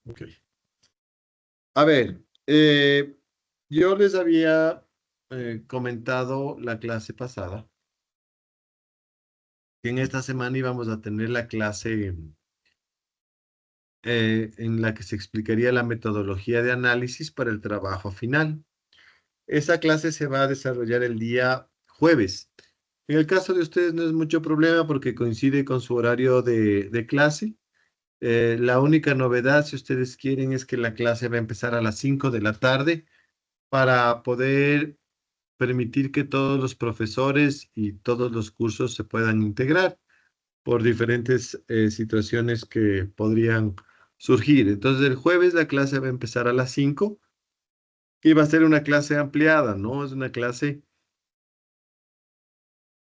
Ok. A ver, yo les había comentado la clase pasada que en esta semana íbamos a tener la clase en la que se explicaría la metodología de análisis para el trabajo final. Esa clase se va a desarrollar el día jueves. En el caso de ustedes no es mucho problema porque coincide con su horario de clase. La única novedad, si ustedes quieren, es que la clase va a empezar a las 5 de la tarde para poder permitir que todos los profesores y todos los cursos se puedan integrar por diferentes situaciones que podrían surgir. Entonces, el jueves la clase va a empezar a las 5 y va a ser una clase ampliada, ¿no? Es una clase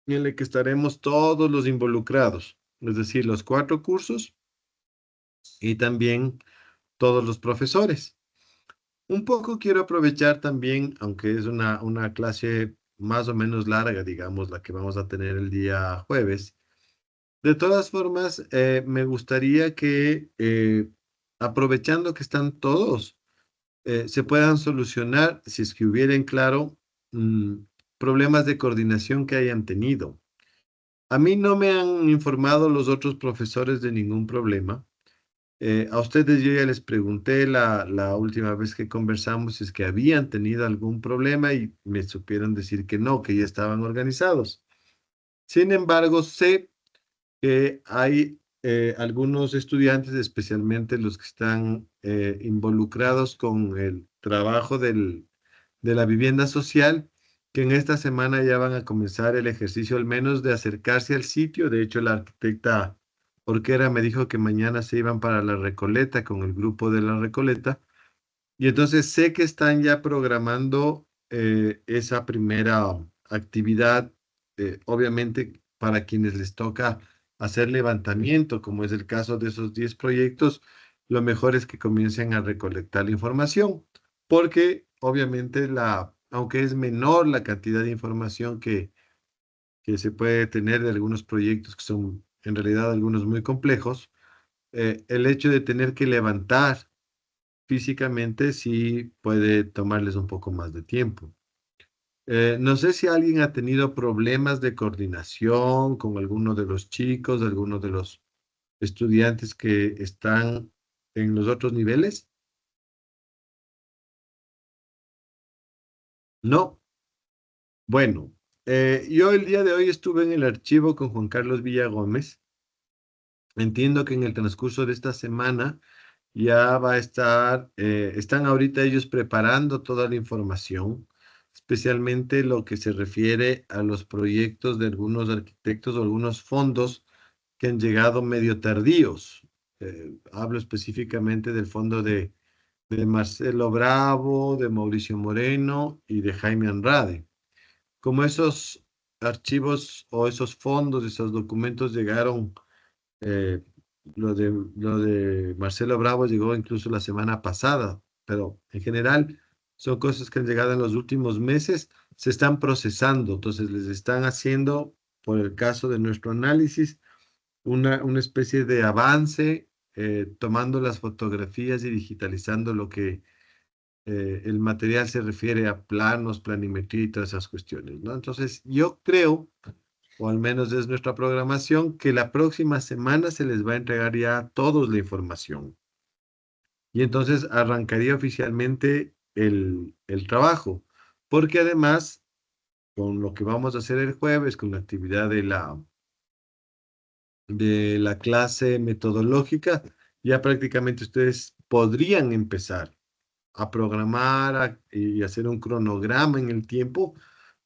en la que estaremos todos los involucrados, es decir, los 4 cursos y también todos los profesores. Un poco quiero aprovechar también, aunque es una clase más o menos larga, digamos, la que vamos a tener el día jueves. De todas formas, me gustaría que, aprovechando que están todos, se puedan solucionar, si es que hubieran, claro, mm, problemas de coordinación que hayan tenido. A mí no me han informado los otros profesores de ningún problema. A ustedes yo ya les pregunté la última vez que conversamos si es que habían tenido algún problema y me supieron decir que no, que ya estaban organizados. Sin embargo, sé que hay algunos estudiantes, especialmente los que están involucrados con el trabajo de la vivienda social, que en esta semana ya van a comenzar el ejercicio al menos de acercarse al sitio. De hecho, la arquitecta Orquera me dijo que mañana se iban para la Recoleta con el grupo de la Recoleta. Y entonces sé que están ya programando esa primera actividad, obviamente para quienes les toca hacer levantamiento, como es el caso de esos 10 proyectos, lo mejor es que comiencen a recolectar la información, porque obviamente aunque es menor la cantidad de información que se puede tener de algunos proyectos que son en realidad algunos muy complejos, el hecho de tener que levantar físicamente sí puede tomarles un poco más de tiempo. No sé si alguien ha tenido problemas de coordinación con alguno de los chicos, alguno de los estudiantes que están en los otros niveles. No. Bueno, yo el día de hoy estuve en el archivo con Juan Carlos Villagómez. Entiendo que en el transcurso de esta semana ya va a estar, están ahorita ellos preparando toda la información, especialmente lo que se refiere a los proyectos de algunos arquitectos o algunos fondos que han llegado medio tardíos. Hablo específicamente del fondo de Marcelo Bravo, de Mauricio Moreno y de Jaime Andrade. Como esos archivos o esos fondos, esos documentos llegaron eh, lo de Marcelo Bravo llegó incluso la semana pasada, pero en general son cosas que han llegado en los últimos meses, se están procesando, entonces les están haciendo, por el caso de nuestro análisis, una especie de avance, tomando las fotografías y digitalizando lo que el material se refiere a planos, planimetría y todas esas cuestiones, ¿no? Entonces yo creo o al menos es nuestra programación, que la próxima semana se les va a entregar ya a todos la información. Y entonces arrancaría oficialmente el trabajo, porque además, con lo que vamos a hacer el jueves, con la actividad de la clase metodológica, ya prácticamente ustedes podrían empezar a programar y hacer un cronograma en el tiempo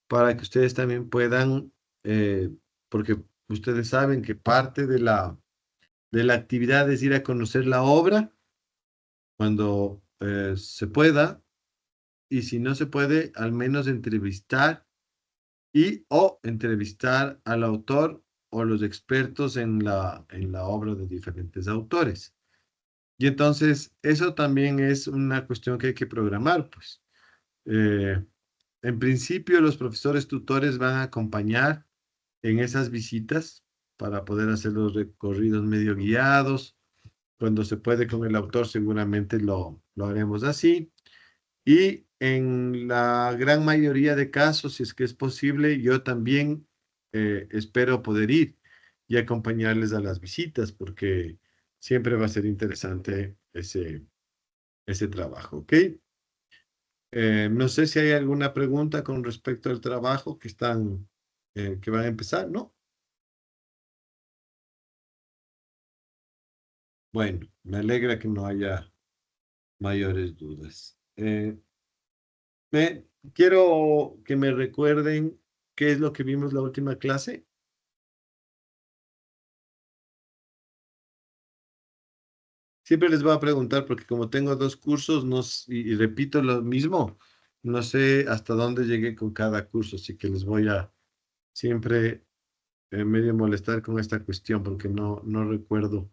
para que ustedes también puedan, porque ustedes saben que parte de la actividad es ir a conocer la obra cuando se pueda, y si no se puede, al menos entrevistar y o entrevistar al autor o los expertos en la obra de diferentes autores. Y entonces, eso también es una cuestión que hay que programar, pues. Eh, en principio, los profesores tutores van a acompañar en esas visitas para poder hacer los recorridos medio guiados Cuando se puede con el autor, seguramente lo haremos así. Y en la gran mayoría de casos, si es que es posible, yo también espero poder ir y acompañarles a las visitas, porque siempre va a ser interesante ese trabajo, ¿ok? No sé si hay alguna pregunta con respecto al trabajo que van a empezar, ¿no? Bueno, me alegra que no haya mayores dudas. Quiero que me recuerden qué es lo que vimos la última clase. Siempre les voy a preguntar porque como tengo dos cursos y repito lo mismo, no sé hasta dónde llegué con cada curso, así que les voy a siempre medio molestar con esta cuestión porque no recuerdo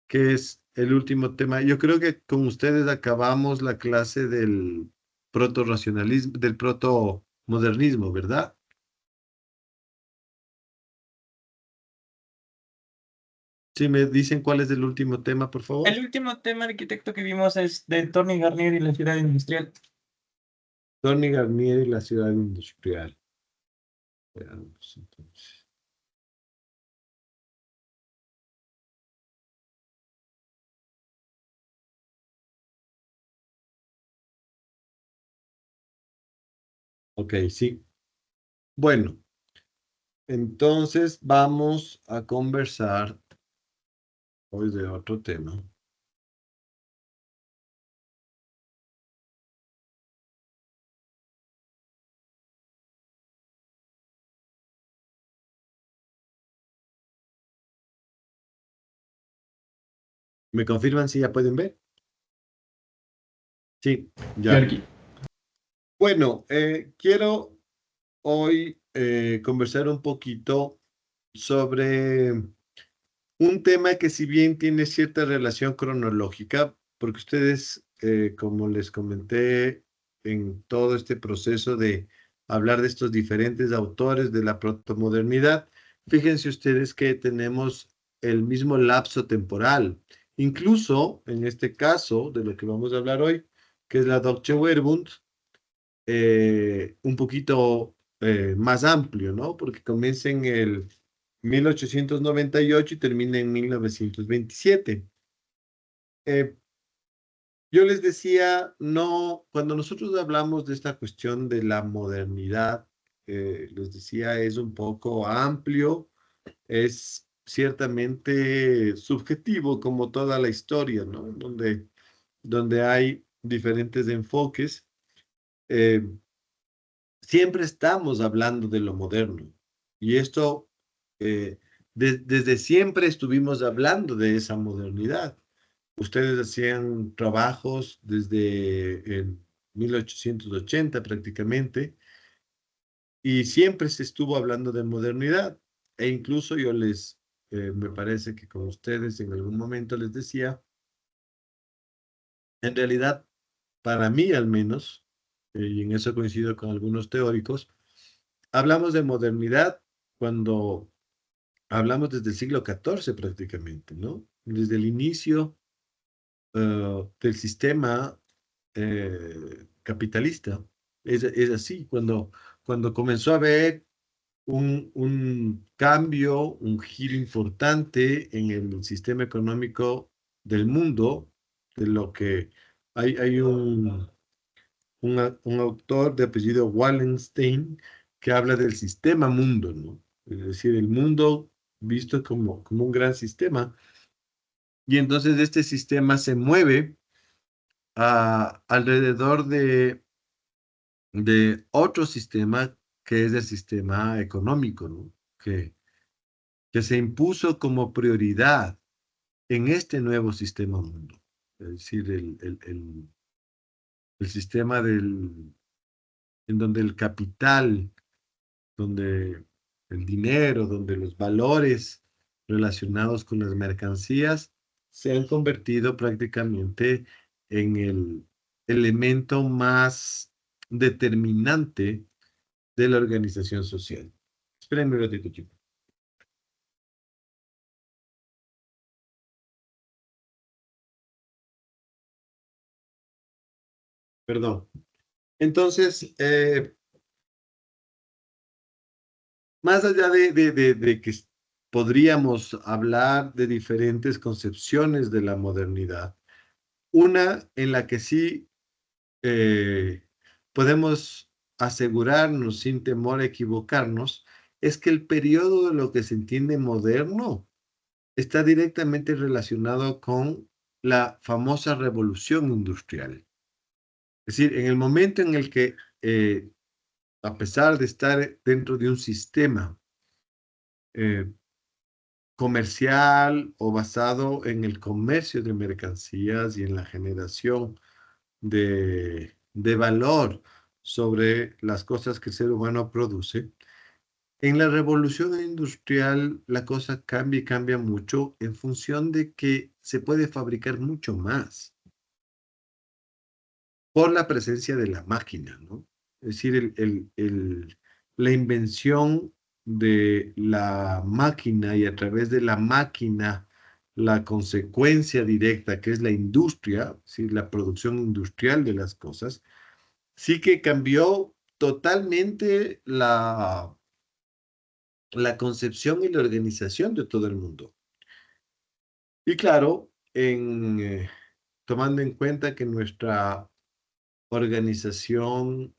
qué es el último tema. Yo creo que con ustedes acabamos la clase del proto-racionalismo, del proto-modernismo, ¿verdad? Si me dicen cuál es el último tema, por favor. El último tema arquitecto que vimos es de Tony Garnier y la ciudad industrial. Tony Garnier y la ciudad industrial. Veamos, entonces. Ok, sí. Bueno, entonces vamos a conversar hoy de otro tema. ¿Me confirman si ya pueden ver? Sí, Sí, ya. Arqui. Bueno, quiero hoy conversar un poquito sobre un tema que si bien tiene cierta relación cronológica, porque ustedes, como les comenté en todo este proceso de hablar de estos diferentes autores de la protomodernidad, fíjense ustedes que tenemos el mismo lapso temporal. Incluso en este caso de lo que vamos a hablar hoy, que es la Deutsche Wehrbund, un poquito más amplio, ¿no? Porque comienza en el 1898 y termina en 1927. Eh, yo les decía, no, cuando nosotros hablamos de esta cuestión de la modernidad, les decía, es un poco amplio, es ciertamente subjetivo como toda la historia, ¿no? Donde hay diferentes enfoques. Eh, Siempre estamos hablando de lo moderno. Y esto, eh, desde siempre estuvimos hablando de esa modernidad. Ustedes hacían trabajos desde el 1880 prácticamente, y siempre se estuvo hablando de modernidad. E incluso me parece que con ustedes en algún momento les decía, en realidad, para mí al menos, y en eso coincido con algunos teóricos, hablamos de modernidad cuando hablamos desde el siglo XIV prácticamente, ¿no? Desde el inicio del sistema capitalista. Es así, cuando comenzó a haber un cambio, un giro importante en el sistema económico del mundo, de lo que hay un autor de apellido Wallenstein que habla del sistema mundo, ¿no? Es decir, el mundo visto como un gran sistema. Y entonces este sistema se mueve alrededor de otro sistema que es el sistema económico, ¿no? Que se impuso como prioridad en este nuevo sistema mundo. Es decir, el sistema en donde el capital, donde el dinero, donde los valores relacionados con las mercancías se han convertido prácticamente en el elemento más determinante de la organización social. Espérenme un ratito, chicos. Perdón. Entonces, más allá de que podríamos hablar de diferentes concepciones de la modernidad, una en la que sí eh, podemos asegurarnos sin temor a equivocarnos, es que el periodo de lo que se entiende moderno está directamente relacionado con la famosa revolución industrial. Es decir, en el momento en el que, a pesar de estar dentro de un sistema eh, comercial o basado en el comercio de mercancías y en la generación de valor sobre las cosas que el ser humano produce, en la revolución industrial la cosa cambia y cambia mucho en función de que se puede fabricar mucho más por la presencia de la máquina, ¿no? Es decir, la invención de la máquina y a través de la máquina la consecuencia directa, que es la industria, ¿sí? La producción industrial de las cosas, sí que cambió totalmente la concepción y la organización de todo el mundo. Y claro, tomando en cuenta que nuestra organización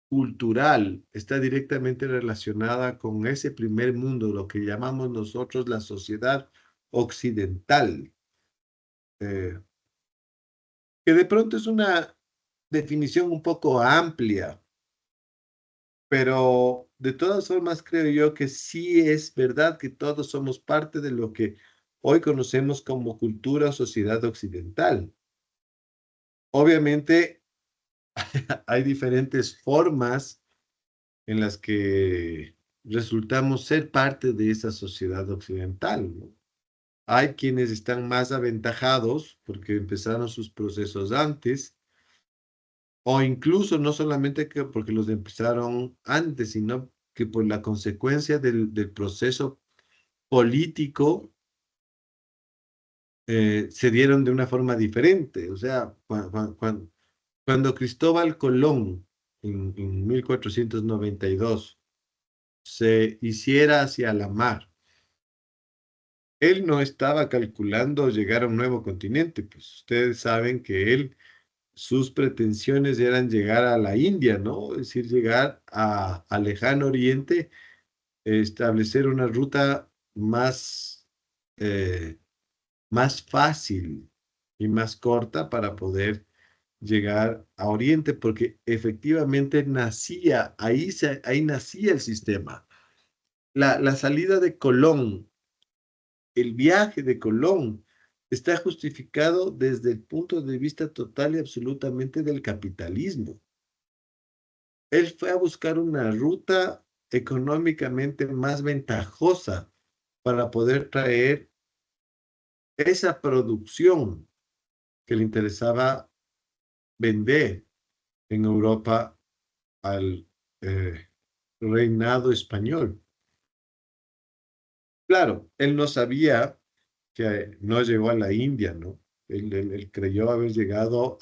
cultural está directamente relacionada con ese primer mundo, lo que llamamos nosotros la sociedad occidental, eh, que de pronto es una definición un poco amplia, pero de todas formas creo yo que sí es verdad que todos somos parte de lo que hoy conocemos como cultura o sociedad occidental. Obviamente hay diferentes formas en las que resultamos ser parte de esa sociedad occidental, ¿no? Hay quienes están más aventajados porque empezaron sus procesos antes, o incluso no solamente que porque los empezaron antes, sino que por la consecuencia del proceso político se dieron de una forma diferente. O sea, cuando Cristóbal Colón en 1492 se hiciera hacia la mar, él no estaba calculando llegar a un nuevo continente, pues ustedes saben que sus pretensiones eran llegar a la India, ¿no? Es decir, llegar al lejano oriente, establecer una ruta eh, más fácil y más corta para poder llegar a Oriente, porque efectivamente ahí nacía el sistema. La salida de Colón, el viaje de Colón, está justificado desde el punto de vista total y absolutamente del capitalismo. Él fue a buscar una ruta económicamente más ventajosa para poder traer esa producción que le interesaba vender en Europa al eh, reinado español. Claro, él no sabía que no llegó a la India, ¿no? Él creyó haber llegado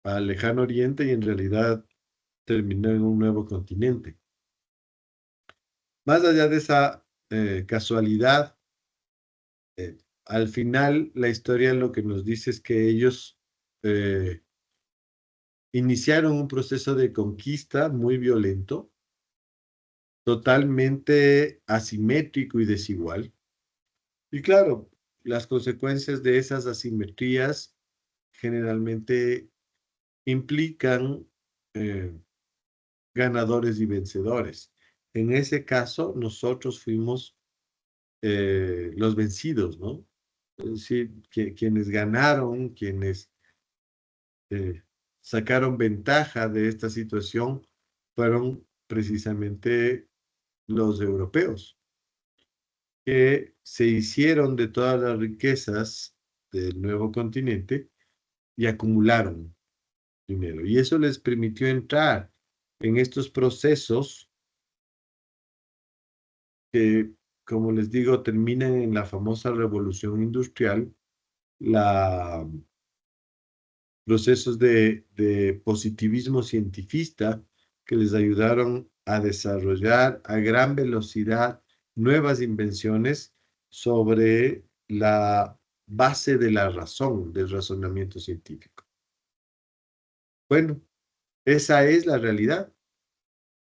al lejano oriente y en realidad terminó en un nuevo continente. Más allá de esa casualidad, al final la historia lo que nos dice es que ellos eh, iniciaron un proceso de conquista muy violento, totalmente asimétrico y desigual. Y claro, las consecuencias de esas asimetrías generalmente implican eh, ganadores y vencedores. En ese caso, nosotros fuimos los vencidos, ¿no? Es decir, quienes ganaron, quienes eh, sacaron ventaja de esta situación fueron precisamente los europeos, que se hicieron de todas las riquezas del nuevo continente y acumularon dinero. Y eso les permitió entrar en estos procesos que, como les digo, terminan en la famosa revolución industrial, la procesos de positivismo cientifista que les ayudaron a desarrollar a gran velocidad nuevas invenciones sobre la base de la razón, del razonamiento científico. Bueno, esa es la realidad.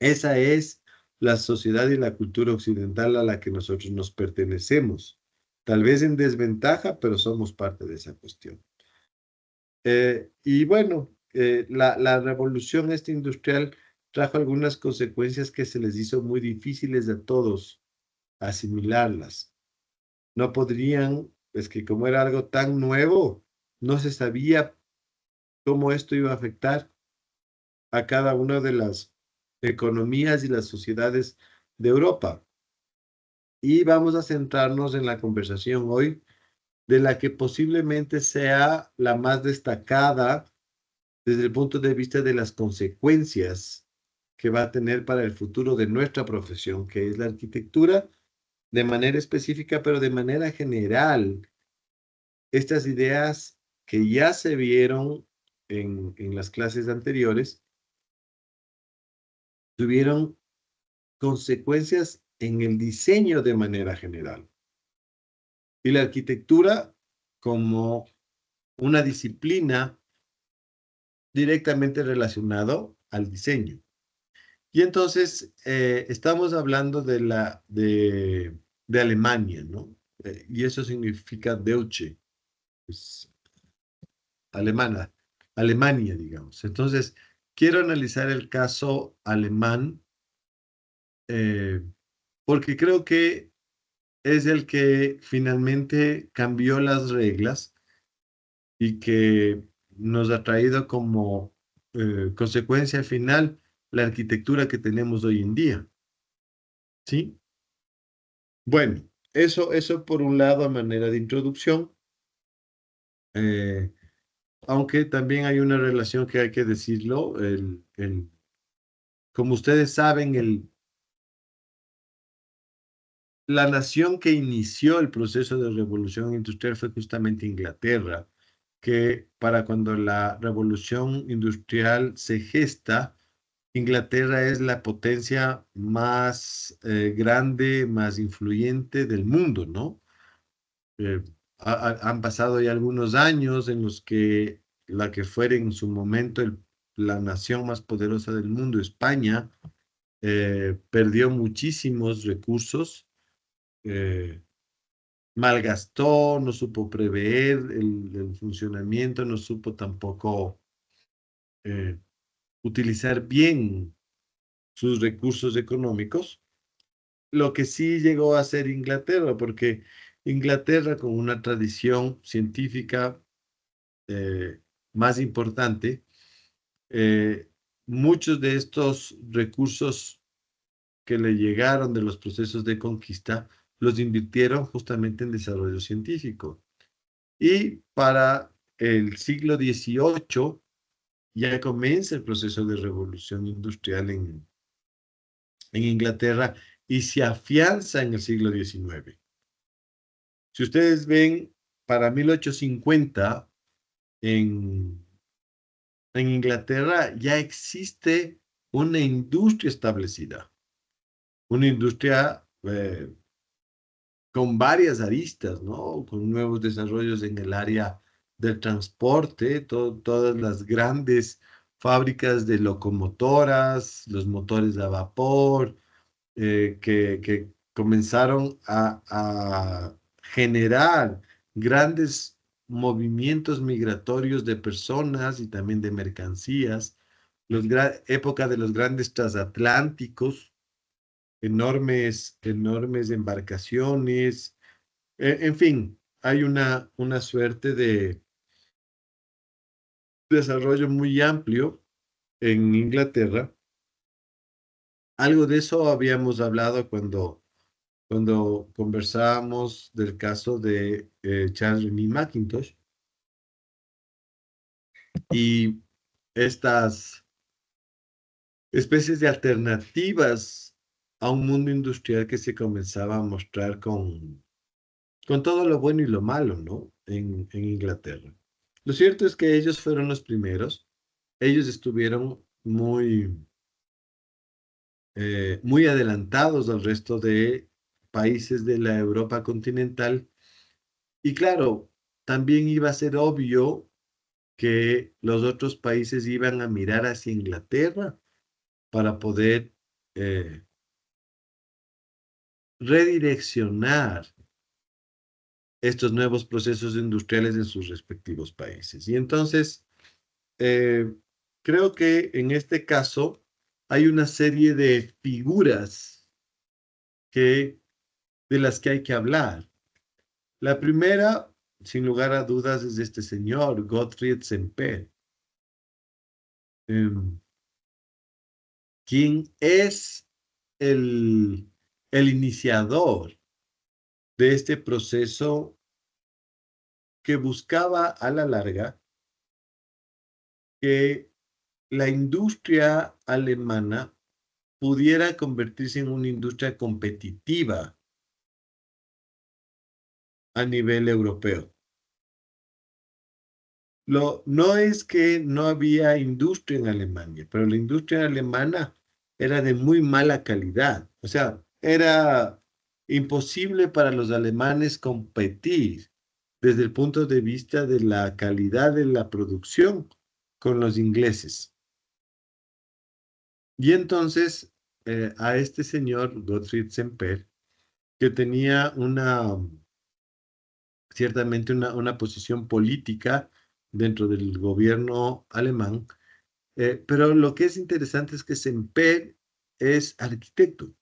Esa es la sociedad y la cultura occidental a la que nosotros nos pertenecemos. Tal vez en desventaja, pero somos parte de esa cuestión. Y bueno, la revolución industrial trajo algunas consecuencias que se les hizo muy difíciles a todos asimilarlas. No podrían, es que como era algo tan nuevo, no se sabía cómo esto iba a afectar a cada una de las economías y las sociedades de Europa. Y vamos a centrarnos en la conversación hoy de la que posiblemente sea la más destacada desde el punto de vista de las consecuencias que va a tener para el futuro de nuestra profesión, que es la arquitectura, de manera específica, pero de manera general. Estas ideas que ya se vieron en las clases anteriores tuvieron consecuencias en el diseño de manera general. Y la arquitectura como una disciplina directamente relacionado al diseño. Y entonces estamos hablando de Alemania, ¿no? Y eso significa Deutsche, pues, alemana, Alemania, digamos. Entonces, quiero analizar el caso alemán eh, porque creo que es el que finalmente cambió las reglas y que nos ha traído como consecuencia final la arquitectura que tenemos hoy en día, ¿sí? Bueno, eso por un lado a manera de introducción, eh, aunque también hay una relación que hay que decirlo, como ustedes saben, la nación que inició el proceso de revolución industrial fue justamente Inglaterra, que para cuando la revolución industrial se gesta, Inglaterra es la potencia más grande, más influyente del mundo, ¿no? Eh, Han pasado ya algunos años en los que la que fuera en su momento la nación más poderosa del mundo, España, perdió muchísimos recursos, eh, malgastó, no supo prever el funcionamiento, no supo tampoco eh, utilizar bien sus recursos económicos, lo que sí llegó a ser Inglaterra, porque Inglaterra con una tradición científica eh, más importante, eh, muchos de estos recursos que le llegaron de los procesos de conquista los invirtieron justamente en desarrollo científico. Y para el siglo XVIII ya comienza el proceso de revolución industrial en Inglaterra y se afianza en el siglo XIX. Si ustedes ven, para 1850 en, en Inglaterra ya existe una industria establecida, una industria con varias aristas, ¿no? Con nuevos desarrollos en el área del transporte, todas las grandes fábricas de locomotoras, los motores a vapor, que comenzaron a generar grandes movimientos migratorios de personas y también de mercancías, época de los grandes transatlánticos, enormes embarcaciones, en fin, hay una suerte de desarrollo muy amplio en Inglaterra. Algo de eso habíamos hablado cuando conversábamos del caso de Charles Rennie Mackintosh y estas especies de alternativas a un mundo industrial que se comenzaba a mostrar con todo lo bueno y lo malo, ¿no? En Inglaterra. Lo cierto es que ellos fueron los primeros. Ellos estuvieron muy adelantados al resto de países de la Europa continental. Y claro, también iba a ser obvio que los otros países iban a mirar hacia Inglaterra para poder eh, redireccionar estos nuevos procesos industriales en sus respectivos países. Y entonces, eh, creo que en este caso hay una serie de figuras que, de las que hay que hablar. La primera, sin lugar a dudas, es este señor, Gottfried Semper, em, quien es el, el iniciador de este proceso que buscaba a la larga que la industria alemana pudiera convertirse en una industria competitiva a nivel europeo. No es que no había industria en Alemania, pero la industria alemana era de muy mala calidad. O sea, era imposible para los alemanes competir desde el punto de vista de la calidad de la producción con los ingleses. Y entonces a este señor, Gottfried Semper, que tenía ciertamente una posición política dentro del gobierno alemán, pero lo que es interesante es que Semper es arquitecto,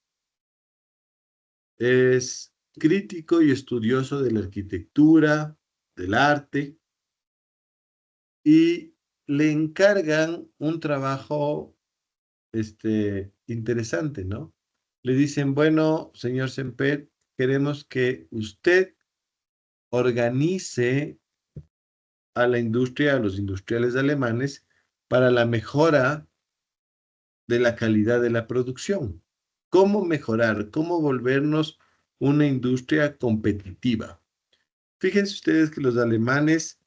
es crítico y estudioso de la arquitectura, del arte, y le encargan un trabajo interesante, ¿no? Le dicen, bueno, señor Semper, queremos que usted organice a la industria, a los industriales alemanes, para la mejora de la calidad de la producción. ¿Cómo mejorar? ¿Cómo volvernos una industria competitiva? Fíjense ustedes que los alemanes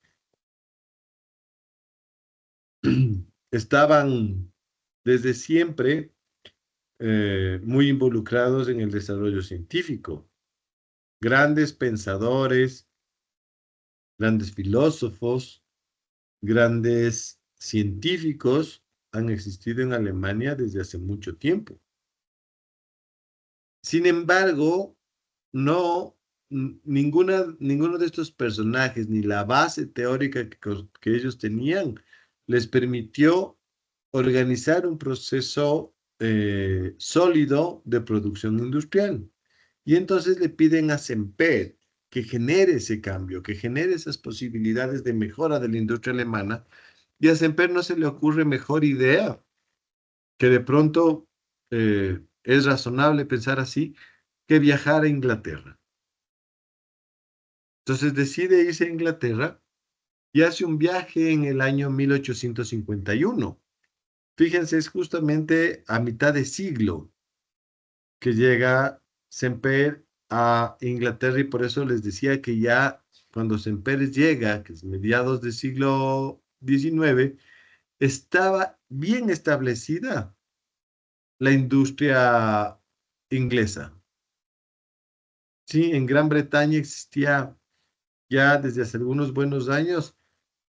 estaban desde siempre muy involucrados en el desarrollo científico. Grandes pensadores, grandes filósofos, grandes científicos han existido en Alemania desde hace mucho tiempo. Sin embargo, no, ninguno de estos personajes, ni la base teórica que ellos tenían, les permitió organizar un proceso sólido de producción industrial. Y entonces le piden a Semper que genere ese cambio, que genere esas posibilidades de mejora de la industria alemana. Y a Semper no se le ocurre mejor idea que de pronto es razonable pensar así, que viajar a Inglaterra. Entonces decide irse a Inglaterra y hace un viaje en el año 1851. Fíjense, es justamente a mitad de siglo que llega Semper a Inglaterra y por eso les decía que ya cuando Semper llega, que es mediados del siglo XIX, estaba bien establecida la industria inglesa. Sí, en Gran Bretaña existía ya desde hace algunos buenos años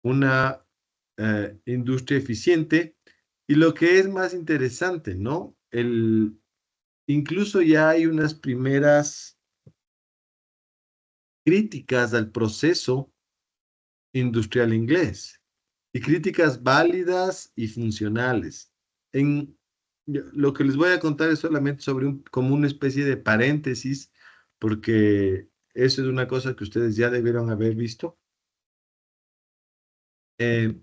una industria eficiente y lo que es más interesante, ¿no? Incluso ya hay unas primeras críticas al proceso industrial inglés y críticas válidas y funcionales. Lo que les voy a contar es solamente sobre como una especie de paréntesis, porque eso es una cosa que ustedes ya debieron haber visto. Eh,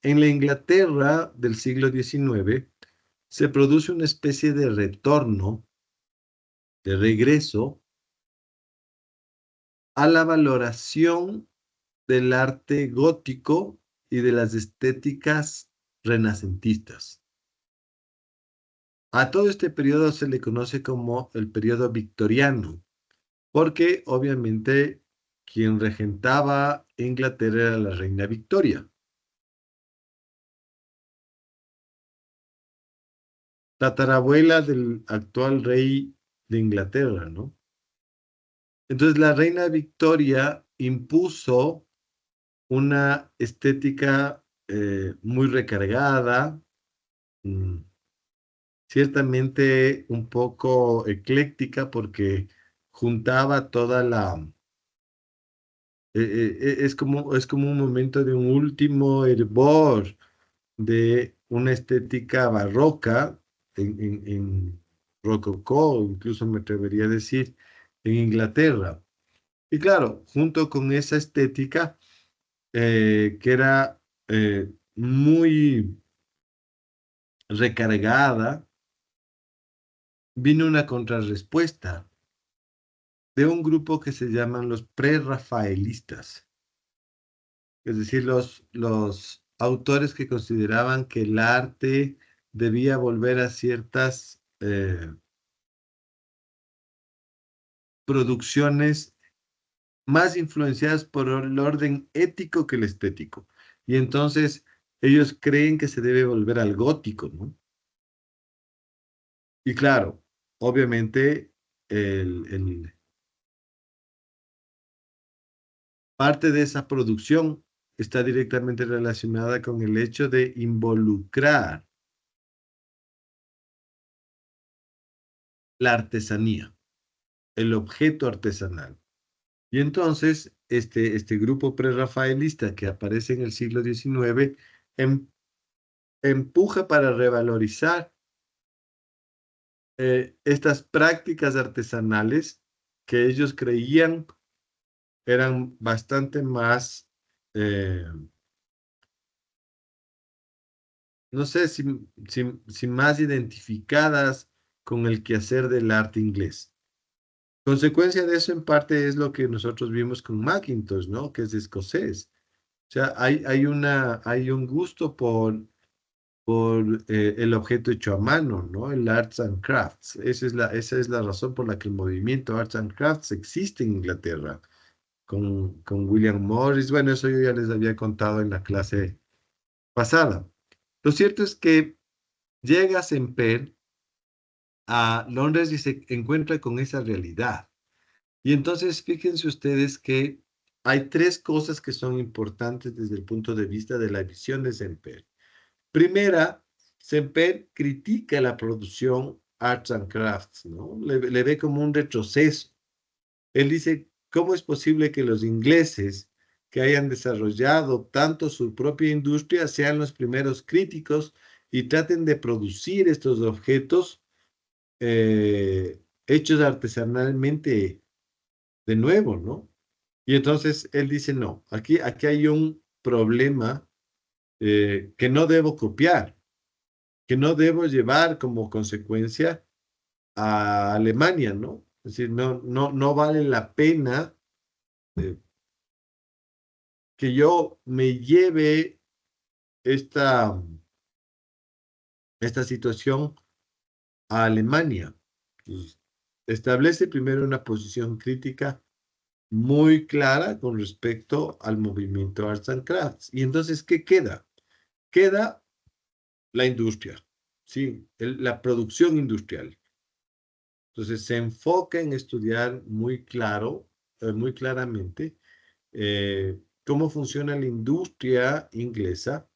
en la Inglaterra del siglo XIX se produce una especie de retorno, de regreso a la valoración del arte gótico y de las estéticas renacentistas. A todo este periodo se le conoce como el periodo victoriano, porque obviamente quien regentaba Inglaterra era la reina Victoria, tatarabuela del actual rey de Inglaterra, ¿no? Entonces la reina Victoria impuso una estética muy recargada, mm, ciertamente un poco ecléctica porque juntaba toda la... es como un momento de un último hervor de una estética barroca en rococó, incluso me atrevería a decir, en Inglaterra. Y claro, junto con esa estética que era muy recargada, vino una contrarrespuesta de un grupo que se llaman los prerrafaelistas, es decir, los autores que consideraban que el arte debía volver a ciertas producciones más influenciadas por el orden ético que el estético. Y entonces ellos creen que se debe volver al gótico, ¿no? Y claro, obviamente parte de esa producción está directamente relacionada con el hecho de involucrar la artesanía, el objeto artesanal. Y entonces, este grupo prerrafaelista que aparece en el siglo XIX empuja para revalorizar estas prácticas artesanales que ellos creían eran bastante más, eh, no sé si más identificadas con el quehacer del arte inglés. Consecuencia de eso en parte es lo que nosotros vimos con Mackintosh, ¿no? Que es escocés. O sea, hay un gusto por el objeto hecho a mano, ¿no? El arts and crafts. Esa es la razón por la que el movimiento arts and crafts existe en Inglaterra, con William Morris. Bueno, eso yo ya les había contado en la clase pasada. Lo cierto es que llega Semper a Londres y se encuentra con esa realidad. Y entonces fíjense ustedes que hay tres cosas que son importantes desde el punto de vista de la visión de Semper. Primera, Semper critica la producción arts and crafts, ¿no? Le ve como un retroceso. Él dice, ¿cómo es posible que los ingleses que hayan desarrollado tanto su propia industria sean los primeros críticos y traten de producir estos objetos hechos artesanalmente de nuevo, ¿no? Y entonces él dice, no, aquí hay un problema que no debo copiar, que no debo llevar como consecuencia a Alemania, ¿no? Es decir, no vale la pena eh, que yo me lleve esta, esta situación a Alemania. Pues, establece primero una posición crítica muy clara con respecto al movimiento Arts and Crafts. Y entonces, ¿qué queda? Queda la industria, ¿sí? La producción industrial. Entonces, se enfoca en estudiar muy claro, muy claramente, cómo funciona la industria inglesa.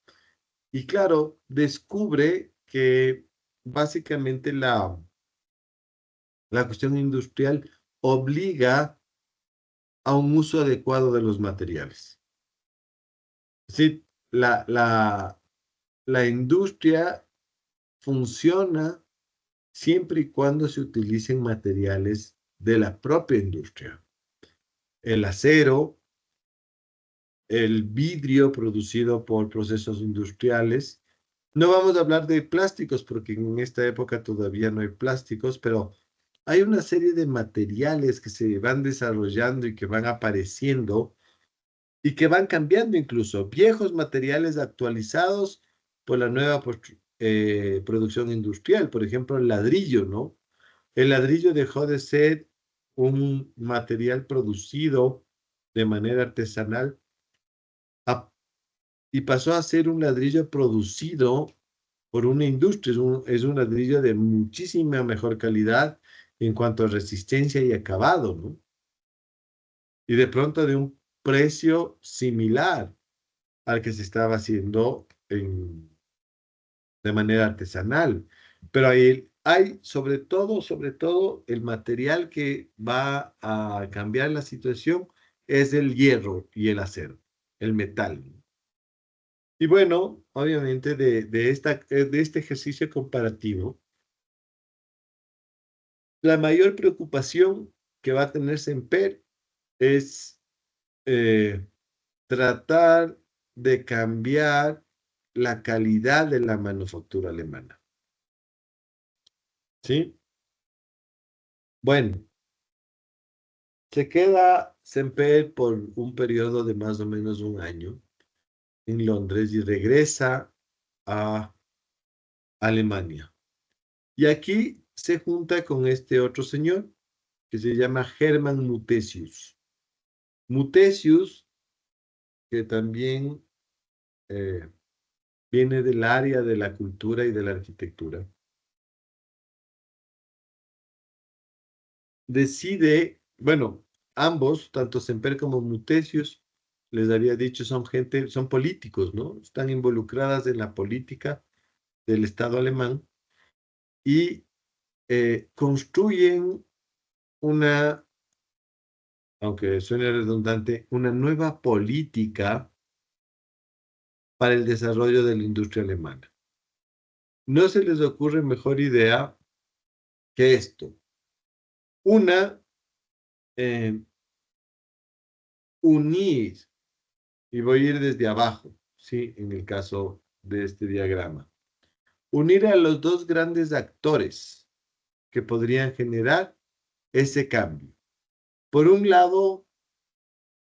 Y claro, descubre que básicamente la cuestión industrial obliga a un uso adecuado de los materiales. Sí, la industria funciona siempre y cuando se utilicen materiales de la propia industria. El acero, el vidrio producido por procesos industriales. No vamos a hablar de plásticos porque en esta época todavía no hay plásticos, pero hay una serie de materiales que se van desarrollando y que van apareciendo y que van cambiando incluso. Viejos materiales actualizados por la nueva producción industrial. Por ejemplo, el ladrillo, ¿no? El ladrillo dejó de ser un material producido de manera artesanal a- y pasó a ser un ladrillo producido por una industria. Es un ladrillo de muchísima mejor calidad en cuanto a resistencia y acabado, ¿no? Y de pronto de un precio similar al que se estaba haciendo de manera artesanal. Pero hay sobre todo, el material que va a cambiar la situación es el hierro y el acero, el metal. Y bueno, obviamente de este ejercicio comparativo, la mayor preocupación que va a tener Semper es eh, tratar de cambiar la calidad de la manufactura alemana. ¿Sí? Bueno, se queda Semper por un periodo de más o menos un año en Londres y regresa a Alemania. Y aquí se junta con este otro señor que se llama Hermann Mutesius. Mutesius, que también eh, viene del área de la cultura y de la arquitectura, decide, bueno, ambos, tanto Semper como Mutesius, les había dicho, son gente, son políticos, ¿no? Están involucradas en la política del Estado alemán y construyen una, aunque suene redundante, una nueva política para el desarrollo de la industria alemana. No se les ocurre mejor idea que esto. Una, eh, unir, y voy a ir desde abajo, ¿sí? En el caso de este diagrama. Unir a los dos grandes actores que podrían generar ese cambio. Por un lado,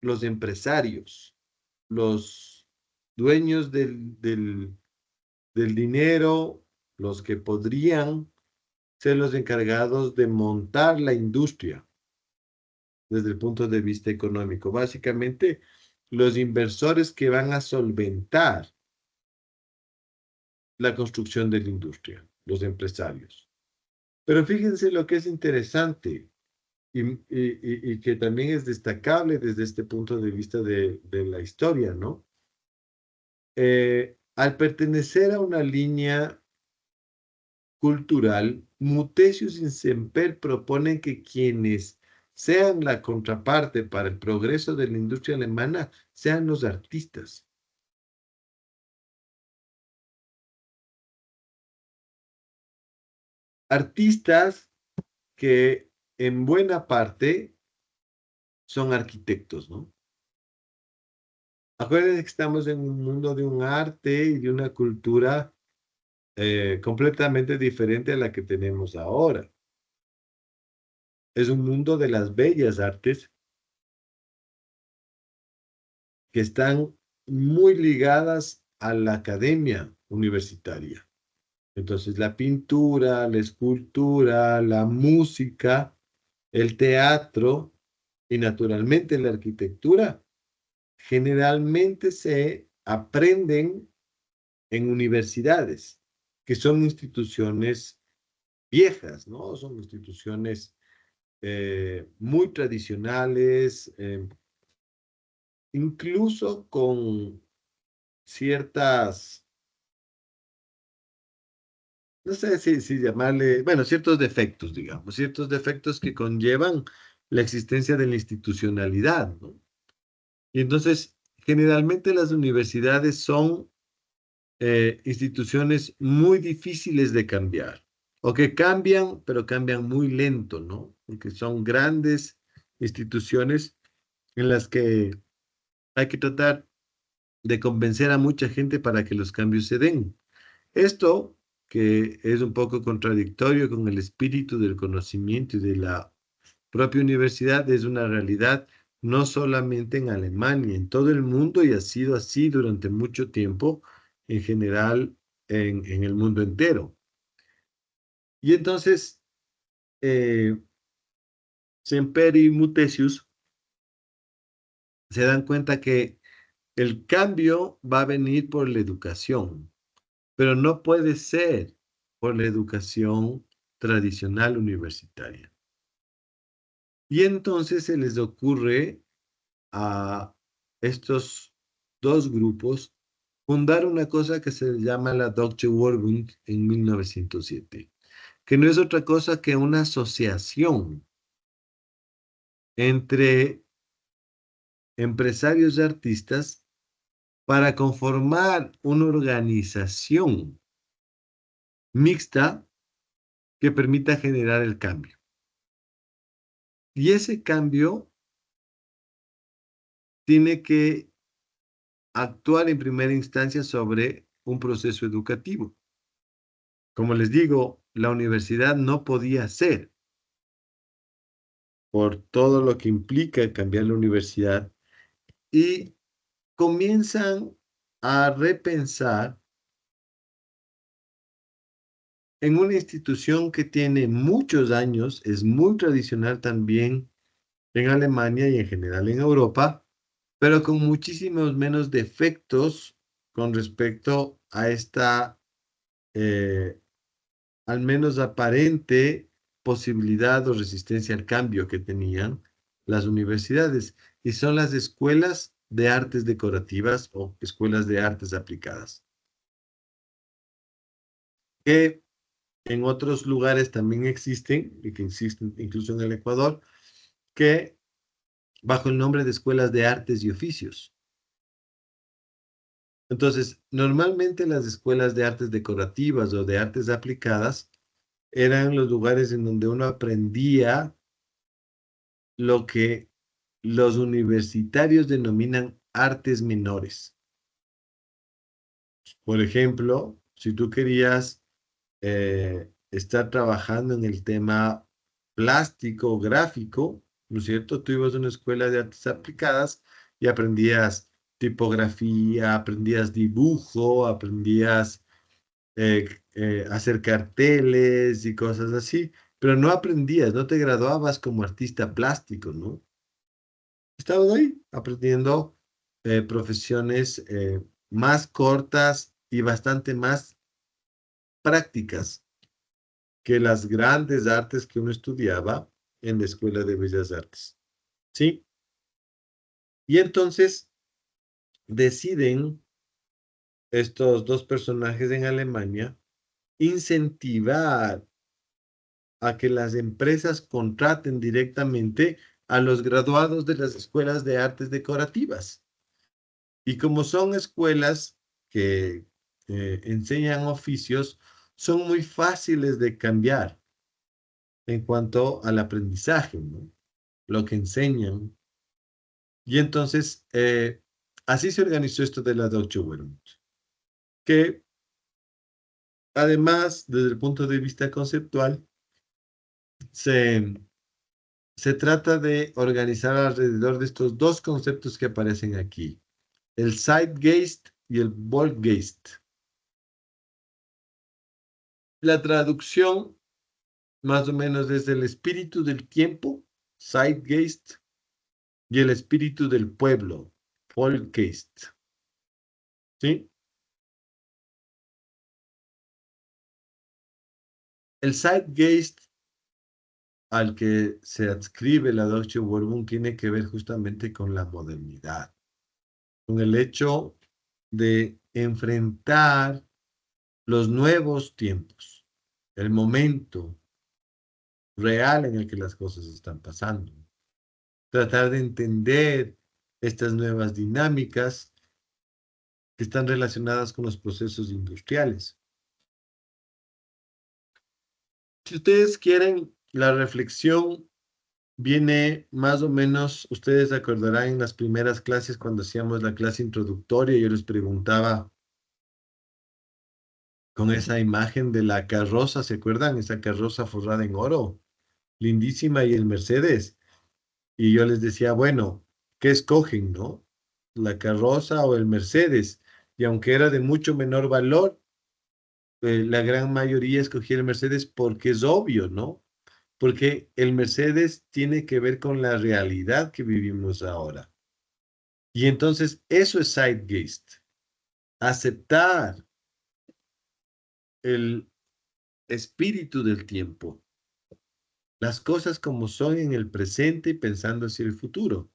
los empresarios, los dueños del dinero, los que podrían ser los encargados de montar la industria desde el punto de vista económico. Básicamente, los inversores que van a solventar la construcción de la industria, los empresarios. Pero fíjense lo que es interesante y que también es destacable desde este punto de vista de la historia, ¿no? Al pertenecer a una línea cultural, Mutesius y Semper proponen que quienes sean la contraparte para el progreso de la industria alemana sean los artistas. Artistas que en buena parte son arquitectos, ¿no? Acuérdense que estamos en un mundo de un arte y de una cultura completamente diferente a la que tenemos ahora. Es un mundo de las bellas artes que están muy ligadas a la academia universitaria. Entonces, la pintura, la escultura, la música, el teatro y naturalmente la arquitectura generalmente se aprenden en universidades, que son instituciones viejas, ¿no? Son instituciones muy tradicionales, incluso con ciertas, no sé si llamarle, bueno, ciertos defectos, digamos, ciertos defectos que conllevan la existencia de la institucionalidad, ¿no? Y entonces, generalmente las universidades son instituciones muy difíciles de cambiar, o que cambian, pero cambian muy lento, ¿no? Porque son grandes instituciones en las que hay que tratar de convencer a mucha gente para que los cambios se den. Esto, que es un poco contradictorio con el espíritu del conocimiento y de la propia universidad, es una realidad no solamente en Alemania, en todo el mundo y ha sido así durante mucho tiempo, en general en el mundo entero. Y entonces, eh, Semper y Mutesius se dan cuenta que el cambio va a venir por la educación, pero no puede ser por la educación tradicional universitaria. Y entonces se les ocurre a estos dos grupos fundar una cosa que se llama la Deutsche Werbung en 1907, que no es otra cosa que una asociación entre empresarios y artistas para conformar una organización mixta que permita generar el cambio. Y ese cambio tiene que actuar en primera instancia sobre un proceso educativo. Como les digo, la universidad no podía ser, por todo lo que implica cambiar la universidad, y comienzan a repensar en una institución que tiene muchos años, es muy tradicional también en Alemania y en general en Europa, pero con muchísimos menos defectos con respecto a esta, al menos aparente, posibilidad o resistencia al cambio que tenían las universidades, y son las escuelas de artes decorativas o escuelas de artes aplicadas, que en otros lugares también existen, y que existen incluso en el Ecuador, que bajo el nombre de escuelas de artes y oficios. Entonces, normalmente las escuelas de artes decorativas o de artes aplicadas eran los lugares en donde uno aprendía lo que los universitarios denominan artes menores. Por ejemplo, si tú querías estar trabajando en el tema plástico, gráfico, ¿no es cierto? Tú ibas a una escuela de artes aplicadas y aprendías tipografía, aprendías dibujo, aprendías hacer carteles y cosas así, pero no aprendías, no te graduabas como artista plástico, ¿no? Estabas ahí aprendiendo profesiones más cortas y bastante más prácticas que las grandes artes que uno estudiaba en la Escuela de Bellas Artes. ¿Sí? Y entonces deciden estos dos personajes en Alemania incentivar a que las empresas contraten directamente a los graduados de las escuelas de artes decorativas. Y como son escuelas que enseñan oficios, son muy fáciles de cambiar en cuanto al aprendizaje, ¿no? Lo que enseñan. Y entonces, así se organizó esto de la Deutsche Welle, que además, desde el punto de vista conceptual, se, se trata de organizar alrededor de estos dos conceptos que aparecen aquí, el Zeitgeist y el Volkgeist. La traducción, más o menos, es el espíritu del tiempo, Zeitgeist, y el espíritu del pueblo, Volkgeist. ¿Sí? El Zeitgeist al que se adscribe la Deutsche Welle tiene que ver justamente con la modernidad, con el hecho de enfrentar los nuevos tiempos, el momento real en el que las cosas están pasando, tratar de entender estas nuevas dinámicas que están relacionadas con los procesos industriales. Si ustedes quieren, la reflexión viene más o menos, ustedes acordarán en las primeras clases cuando hacíamos la clase introductoria, yo les preguntaba con esa imagen de la carroza, ¿se acuerdan? Esa carroza forrada en oro, lindísima, y el Mercedes. Y yo les decía, bueno, ¿qué escogen, no? ¿La carroza o el Mercedes? Y aunque era de mucho menor valor, la gran mayoría escogía el Mercedes porque es obvio, ¿no? Porque el Mercedes tiene que ver con la realidad que vivimos ahora. Y entonces eso es Zeitgeist, aceptar el espíritu del tiempo, las cosas como son en el presente y pensando hacia el futuro,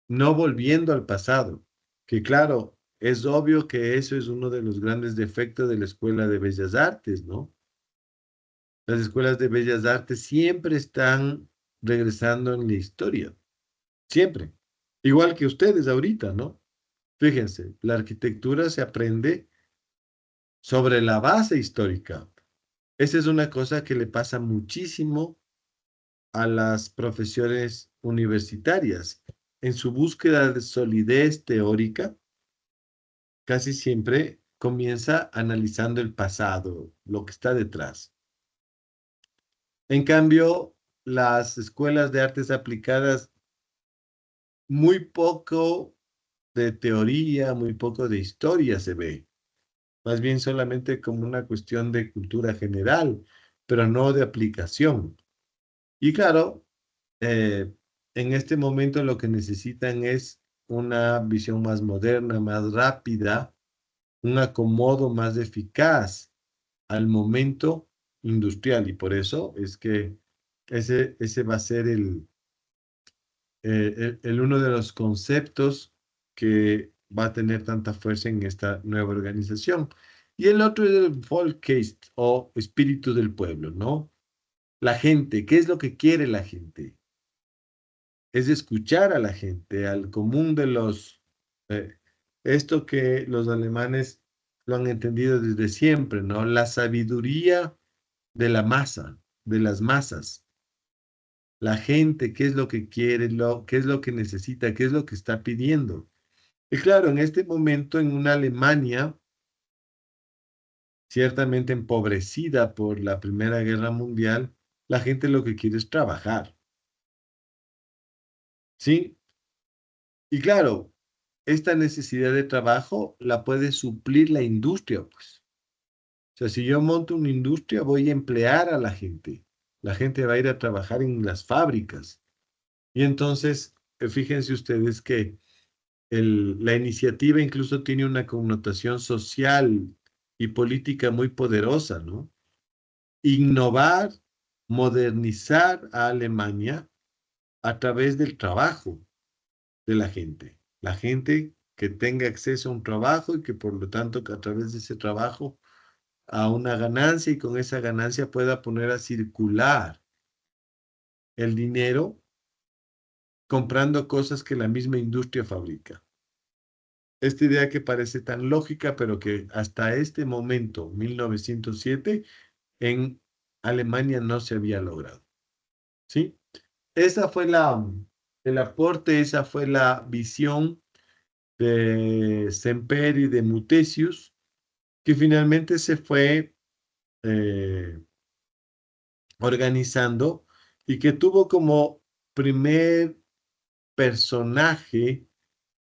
no volviendo al pasado, que claro, es obvio que eso es uno de los grandes defectos de la Escuela de Bellas Artes, ¿no? Las escuelas de Bellas Artes siempre están regresando en la historia, siempre. Igual que ustedes ahorita, ¿no? Fíjense, la arquitectura se aprende sobre la base histórica. Esa es una cosa que le pasa muchísimo a las profesiones universitarias. En su búsqueda de solidez teórica, casi siempre comienza analizando el pasado, lo que está detrás. En cambio, las escuelas de artes aplicadas, muy poco de teoría, muy poco de historia se ve, más bien solamente como una cuestión de cultura general, pero no de aplicación. Y claro, eh, en este momento lo que necesitan es una visión más moderna, más rápida, un acomodo más eficaz al momento industrial. Y por eso es que ese va a ser el uno de los conceptos que va a tener tanta fuerza en esta nueva organización. Y el otro es el Volksgeist o espíritu del pueblo, ¿no? La gente, ¿qué es lo que quiere la gente? Es escuchar a la gente, al común de eh, esto que los alemanes lo han entendido desde siempre, ¿no? La sabiduría de la masa, de las masas. La gente, qué es lo que quiere, qué es lo que necesita, qué es lo que está pidiendo. Y claro, en este momento en una Alemania ciertamente empobrecida por la Primera Guerra Mundial, la gente lo que quiere es trabajar, ¿sí? Y claro, esta necesidad de trabajo la puede suplir la industria, pues. O sea, si yo monto una industria, voy a emplear a la gente. La gente va a ir a trabajar en las fábricas. Y entonces, fíjense ustedes que la iniciativa incluso tiene una connotación social y política muy poderosa, ¿no? Innovar, modernizar a Alemania a través del trabajo de la gente. La gente que tenga acceso a un trabajo y que por lo tanto que a través de ese trabajo a una ganancia y con esa ganancia pueda poner a circular el dinero comprando cosas que la misma industria fabrica. Esta idea que parece tan lógica, pero que hasta este momento, 1907, en Alemania no se había logrado. ¿Sí? Esa fue el aporte, esa fue la visión de Semper y de Mutesius, que finalmente se fue eh, organizando y que tuvo como primer personaje,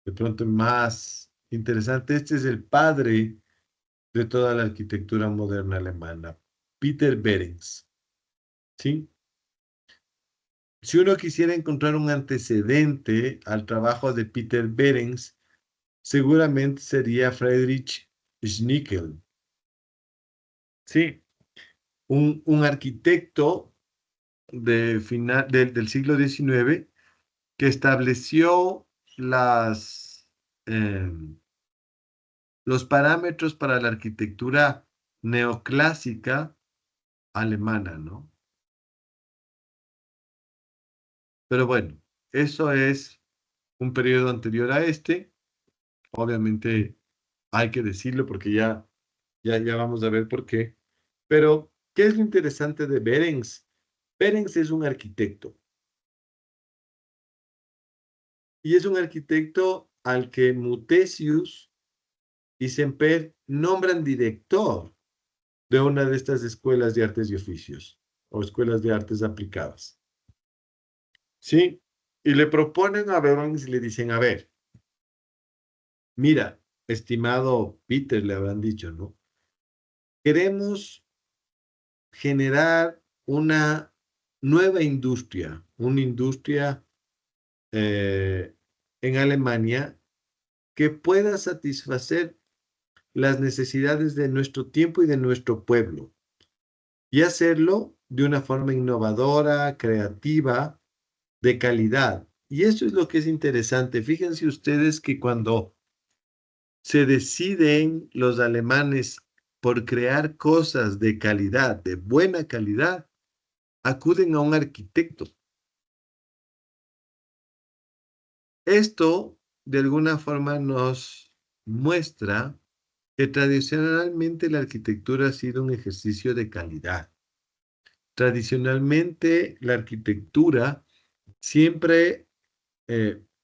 de pronto más interesante, este es el padre de toda la arquitectura moderna alemana, Peter Behrens, ¿sí? Si uno quisiera encontrar un antecedente al trabajo de Peter Behrens, seguramente sería Friedrich Schnickel, ¿sí? Un arquitecto del siglo XIX que estableció las, eh, los parámetros para la arquitectura neoclásica alemana, ¿no? Pero bueno, eso es un periodo anterior a este. Obviamente hay que decirlo porque ya vamos a ver por qué. Pero, ¿qué es lo interesante de Behrens? Behrens es un arquitecto y es un arquitecto al que Mutesius y Semper nombran director de una de estas escuelas de artes y oficios o escuelas de artes aplicadas. ¿Sí? Y le proponen a Behrens y le dicen, a ver, mira, estimado Peter, le habrán dicho, ¿no? Queremos generar una nueva industria, una industria en Alemania que pueda satisfacer las necesidades de nuestro tiempo y de nuestro pueblo, y hacerlo de una forma innovadora, creativa, de calidad. Y eso es lo que es interesante. Fíjense ustedes que cuando se deciden los alemanes por crear cosas de calidad, de buena calidad, acuden a un arquitecto. Esto, de alguna forma, nos muestra que tradicionalmente la arquitectura ha sido un ejercicio de calidad. Tradicionalmente la arquitectura siempre,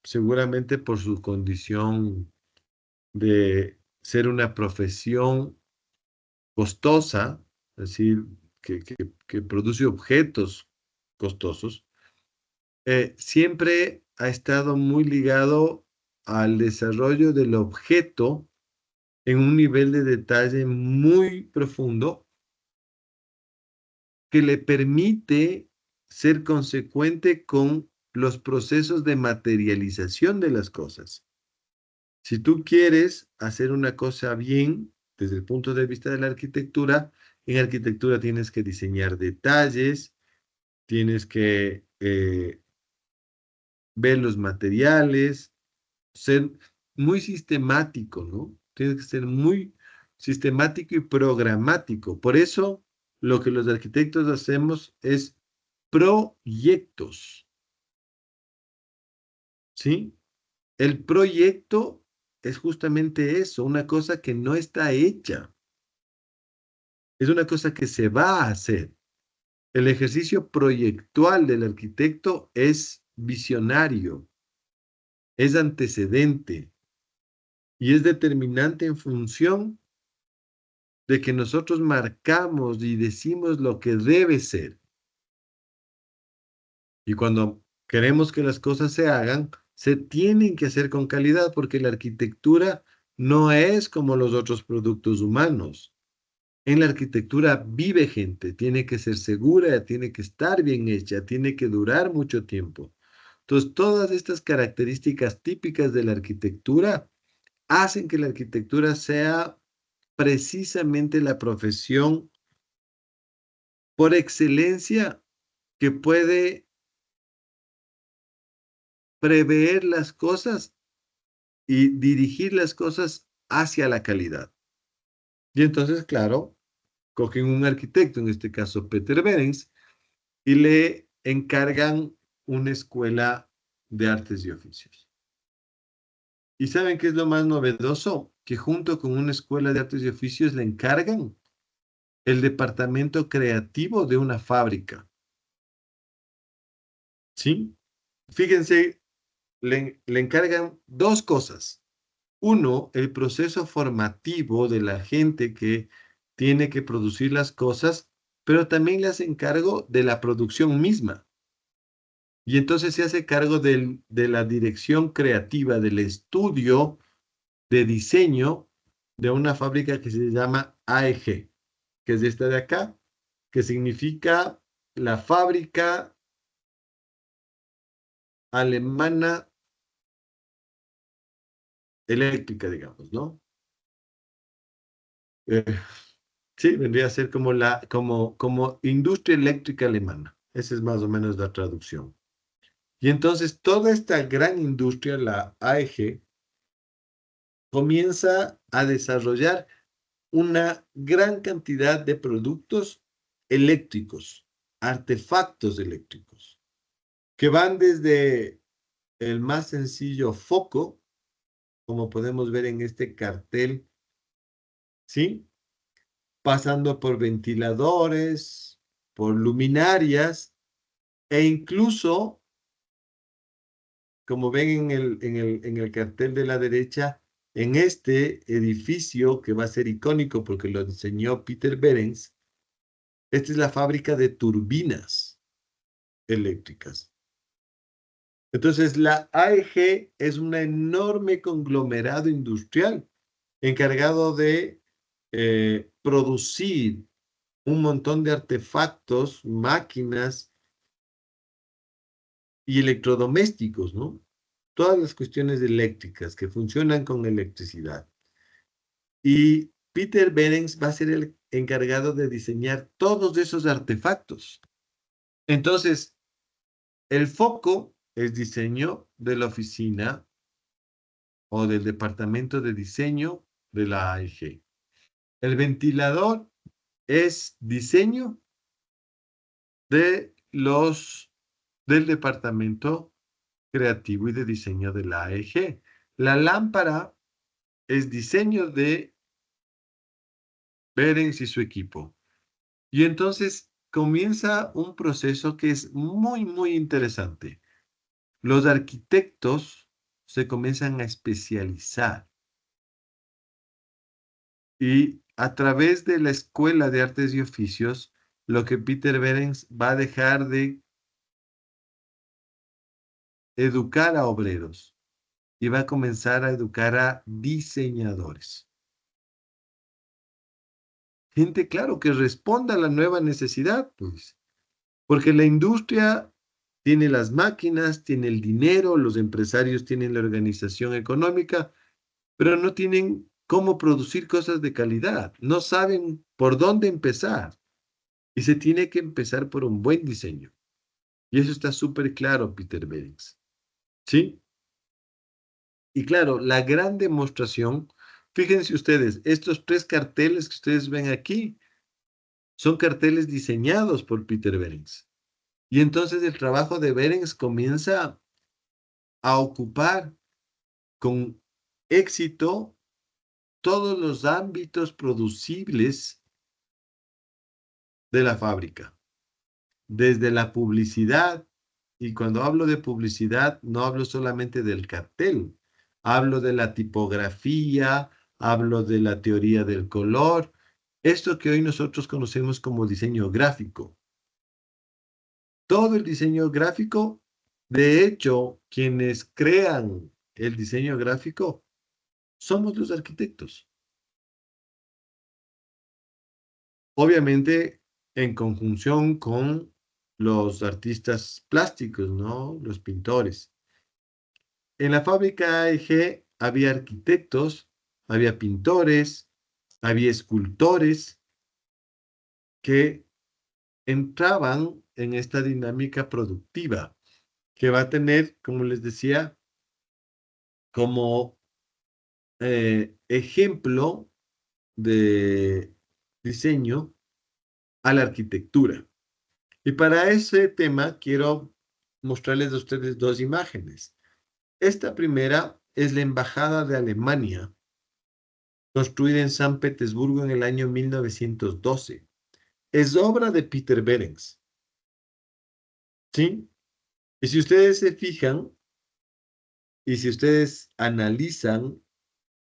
seguramente por su condición de ser una profesión costosa, es decir, que produce objetos costosos, siempre ha estado muy ligado al desarrollo del objeto en un nivel de detalle muy profundo que le permite ser consecuente con los procesos de materialización de las cosas. Si tú quieres hacer una cosa bien desde el punto de vista de la arquitectura, en arquitectura tienes que diseñar detalles, tienes que ver los materiales, ser muy sistemático, ¿no? Tienes que ser muy sistemático y programático. Por eso, lo que los arquitectos hacemos es proyectos, ¿sí? El proyecto es justamente eso, una cosa que no está hecha, es una cosa que se va a hacer. El ejercicio proyectual del arquitecto es visionario, es antecedente y es determinante en función de que nosotros marcamos y decimos lo que debe ser. Y cuando queremos que las cosas se hagan, se tienen que hacer con calidad porque la arquitectura no es como los otros productos humanos. En la arquitectura vive gente, tiene que ser segura, tiene que estar bien hecha, tiene que durar mucho tiempo. Entonces, todas estas características típicas de la arquitectura hacen que la arquitectura sea precisamente la profesión por excelencia que puede prever las cosas y dirigir las cosas hacia la calidad. Y entonces, claro, cogen un arquitecto, en este caso Peter Behrens, y le encargan una escuela de artes y oficios. ¿Y saben qué es lo más novedoso? Que junto con una escuela de artes y oficios le encargan el departamento creativo de una fábrica. ¿Sí? Fíjense, le encargan dos cosas. Uno, el proceso formativo de la gente que tiene que producir las cosas, pero también le hacen cargo de la producción misma. Y entonces se hace cargo de la dirección creativa, del estudio de diseño de una fábrica que se llama AEG, que es esta de acá, que significa la fábrica alemana eléctrica, digamos, ¿no? Eh, sí, vendría a ser como como industria eléctrica alemana. Esa es más o menos la traducción. Y entonces toda esta gran industria, la AEG, comienza a desarrollar una gran cantidad de productos eléctricos, artefactos eléctricos, que van desde el más sencillo foco, como podemos ver en este cartel, ¿sí? Pasando por ventiladores, por luminarias e incluso, como ven en el cartel de la derecha, en este edificio que va a ser icónico porque lo diseñó Peter Behrens, esta es la fábrica de turbinas eléctricas. Entonces, la AEG es un enorme conglomerado industrial encargado de producir un montón de artefactos, máquinas y electrodomésticos, ¿no? todas las cuestiones eléctricas que funcionan con electricidad. Y Peter Behrens va a ser el encargado de diseñar todos esos artefactos. Entonces, el foco es diseño de la oficina o del departamento de diseño de la AEG. El ventilador es diseño del departamento creativo y de diseño de la AEG. La lámpara es diseño de Behrens y su equipo. Y entonces comienza un proceso que es muy, muy interesante. Los arquitectos se comienzan a especializar y a través de la Escuela de Artes y Oficios, lo que Peter Behrens va a dejar de educar a obreros y va a comenzar a educar a diseñadores. Gente, claro, que responda a la nueva necesidad, pues, porque la industria tiene las máquinas, tiene el dinero, los empresarios tienen la organización económica, pero no tienen cómo producir cosas de calidad, no saben por dónde empezar. Y se tiene que empezar por un buen diseño. Y eso está súper claro, Peter Behrens. ¿Sí? Y claro, la gran demostración, fíjense ustedes, estos 3 carteles que ustedes ven aquí son carteles diseñados por Peter Behrens. Y entonces el trabajo de Behrens comienza a ocupar con éxito todos los ámbitos producibles de la fábrica, desde la publicidad, y cuando hablo de publicidad no hablo solamente del cartel, hablo de la tipografía, hablo de la teoría del color, esto que hoy nosotros conocemos como diseño gráfico. Todo el diseño gráfico, de hecho, quienes crean el diseño gráfico somos los arquitectos. Obviamente, en conjunción con los artistas plásticos, ¿no? Los pintores. En la fábrica AEG había arquitectos, había pintores, había escultores que entraban en esta dinámica productiva, que va a tener, como les decía, como ejemplo de diseño a la arquitectura. Y para ese tema quiero mostrarles a ustedes 2 imágenes. Esta primera es la Embajada de Alemania, construida en San Petersburgo en el año 1912. Es obra de Peter Behrens, ¿sí? Y si ustedes se fijan, y si ustedes analizan,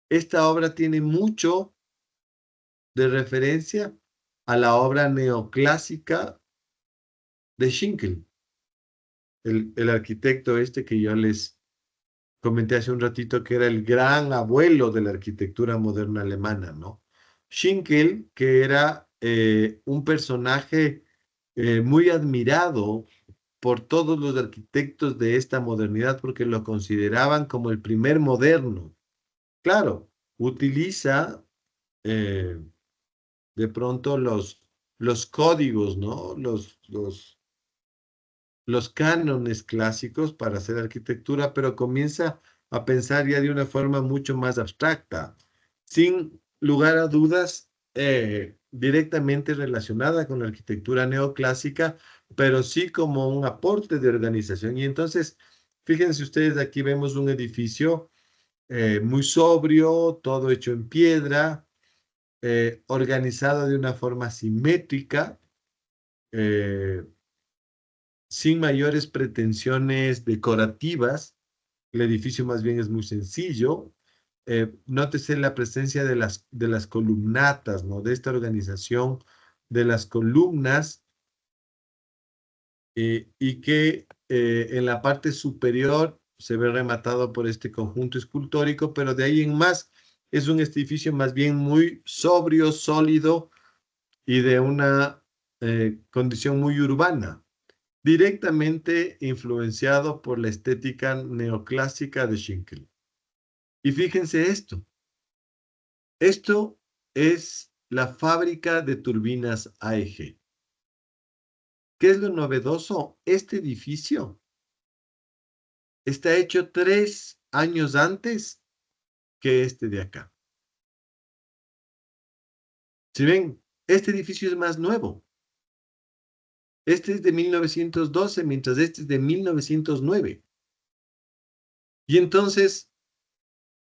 esta obra tiene mucho de referencia a la obra neoclásica de Schinkel, el arquitecto este que yo les comenté hace un ratito que era el gran abuelo de la arquitectura moderna alemana, ¿no? Schinkel, que era un personaje muy admirado por todos los arquitectos de esta modernidad porque lo consideraban como el primer moderno. Claro, utiliza de pronto los códigos, ¿no? Los cánones clásicos para hacer arquitectura, pero comienza a pensar ya de una forma mucho más abstracta, sin lugar a dudas, directamente relacionada con la arquitectura neoclásica, pero sí como un aporte de organización. Y entonces, fíjense ustedes, aquí vemos un edificio muy sobrio, todo hecho en piedra, organizado de una forma simétrica. eh, Sin mayores pretensiones decorativas. El edificio más bien es muy sencillo. Nótese la presencia de las columnatas, ¿no? De esta organización de las columnas y que en la parte superior se ve rematado por este conjunto escultórico, pero de ahí en más es un edificio más bien muy sobrio, sólido y de una condición muy urbana. directamente influenciado por la estética neoclásica de Schinkel. Y fíjense esto. Esto es la fábrica de turbinas AEG. ¿Qué es lo novedoso? Este edificio está hecho 3 años antes que este de acá. Si ven, este edificio es más nuevo. Este es de 1912, mientras este es de 1909. Y entonces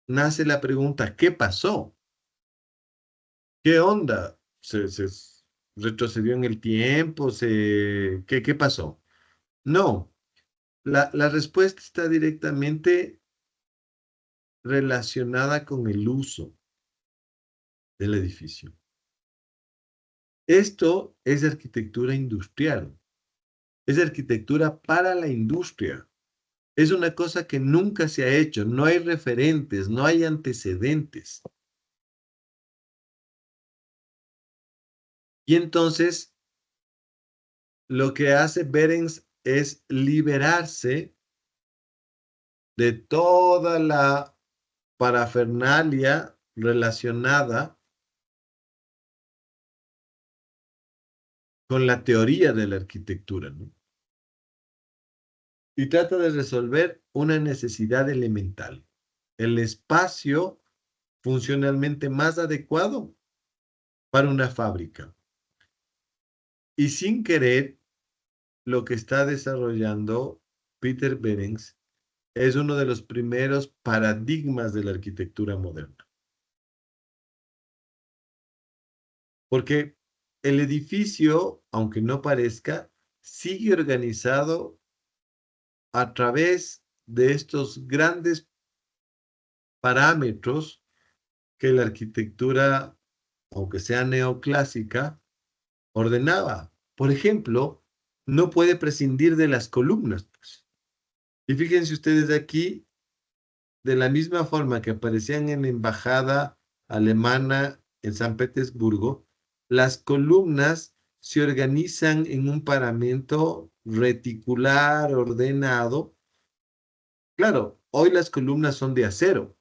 nace la pregunta, ¿qué pasó? ¿Qué onda? ¿Se retrocedió en el tiempo? ¿Qué pasó? No, la respuesta está directamente relacionada con el uso del edificio. Esto es arquitectura industrial, es arquitectura para la industria. Es una cosa que nunca se ha hecho, no hay referentes, no hay antecedentes. Y entonces, lo que hace Behrens es liberarse de toda la parafernalia relacionada con la teoría de la arquitectura, ¿no? Y trata de resolver una necesidad elemental, el espacio funcionalmente más adecuado para una fábrica. Y sin querer, lo que está desarrollando Peter Behrens es uno de los primeros paradigmas de la arquitectura moderna. Porque el edificio, aunque no parezca, sigue organizado a través de estos grandes parámetros que la arquitectura, aunque sea neoclásica, ordenaba. Por ejemplo, no puede prescindir de las columnas, pues. Y fíjense ustedes aquí, de la misma forma que aparecían en la embajada alemana en San Petersburgo, las columnas se organizan en un paramento reticular, ordenado. Claro, hoy las columnas son de acero,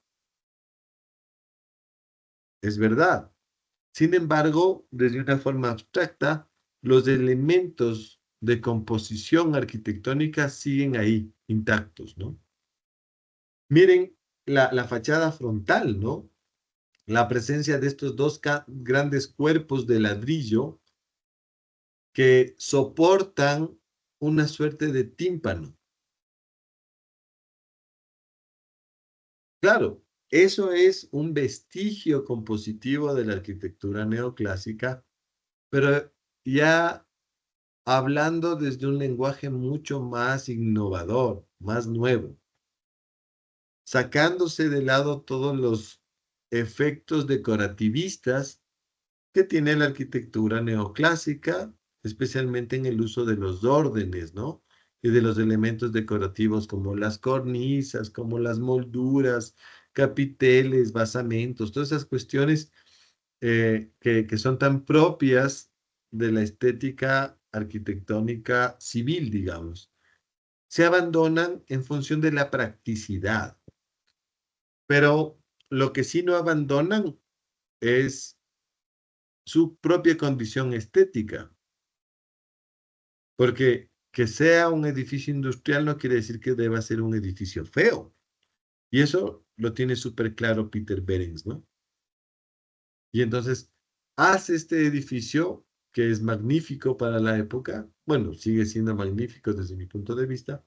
es verdad. Sin embargo, desde una forma abstracta, los elementos de composición arquitectónica siguen ahí, intactos, ¿no? Miren la fachada frontal, ¿no? La presencia de estos dos grandes cuerpos de ladrillo que soportan una suerte de tímpano. Claro, eso es un vestigio compositivo de la arquitectura neoclásica, pero ya hablando desde un lenguaje mucho más innovador, más nuevo, sacándose de lado todos los efectos decorativistas que tiene la arquitectura neoclásica, especialmente en el uso de los órdenes, ¿no? Y de los elementos decorativos como las cornisas, como las molduras, capiteles, basamentos, todas esas cuestiones que son tan propias de la estética arquitectónica civil, digamos. Se abandonan en función de la practicidad, pero lo que sí no abandonan es su propia condición estética, porque que sea un edificio industrial no quiere decir que deba ser un edificio feo. Y eso lo tiene súper claro Peter Behrens, ¿no? Y entonces hace este edificio que es magnífico para la época, bueno, sigue siendo magnífico desde mi punto de vista,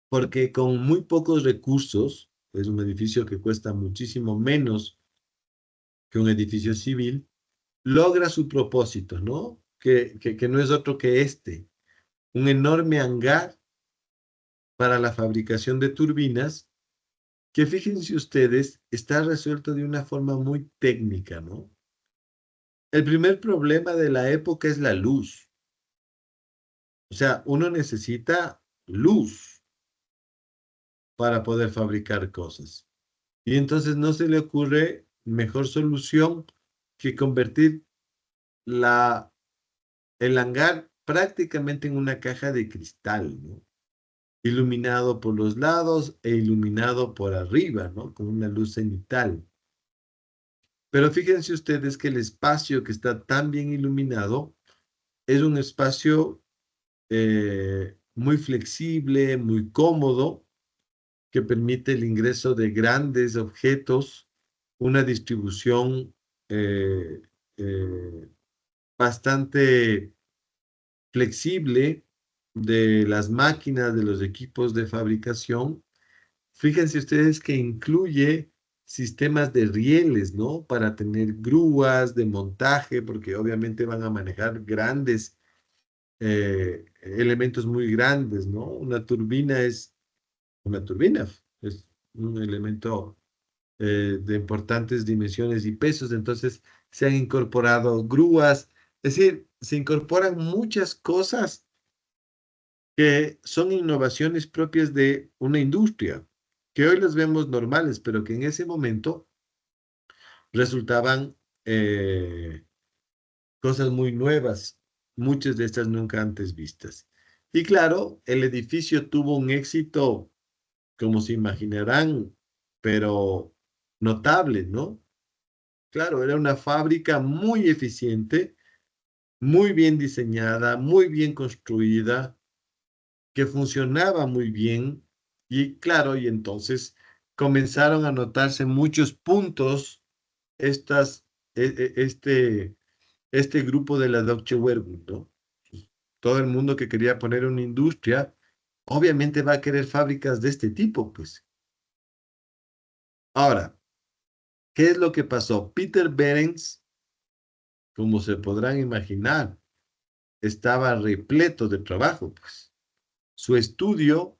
porque con muy pocos recursos, es un edificio que cuesta muchísimo menos que un edificio civil, logra su propósito, ¿no? Que no es otro que este, un enorme hangar para la fabricación de turbinas, que fíjense ustedes, está resuelto de una forma muy técnica, ¿no? El primer problema de la época es la luz. O sea, uno necesita luz para poder fabricar cosas. Y entonces no se le ocurre mejor solución que convertir la, el hangar prácticamente en una caja de cristal, ¿no? Iluminado por los lados e iluminado por arriba, ¿no? Con una luz cenital. Pero fíjense ustedes que el espacio que está tan bien iluminado es un espacio muy flexible, muy cómodo, que permite el ingreso de grandes objetos, una distribución eh, eh, bastante flexible de las máquinas, de los equipos de fabricación. Fíjense ustedes que incluye sistemas de rieles, ¿no? Para tener grúas de montaje, porque obviamente van a manejar grandes elementos muy grandes, ¿no? Una turbina, es un elemento de importantes dimensiones y pesos, entonces se han incorporado grúas, es decir, se incorporan muchas cosas que son innovaciones propias de una industria, que hoy las vemos normales, pero que en ese momento resultaban eh, cosas muy nuevas, muchas de estas nunca antes vistas. Y claro, el edificio tuvo un éxito, como se imaginarán, pero notable, ¿no? Claro, era una fábrica muy eficiente, muy bien diseñada, muy bien construida, que funcionaba muy bien. Y claro, y entonces comenzaron a notarse muchos puntos estas, este grupo de la Deutsche Werkbund, ¿no? Todo el mundo que quería poner una industria, obviamente va a querer fábricas de este tipo, pues. Ahora, ¿qué es lo que pasó? Peter Behrens, como se podrán imaginar, estaba repleto de trabajo, pues. Su estudio,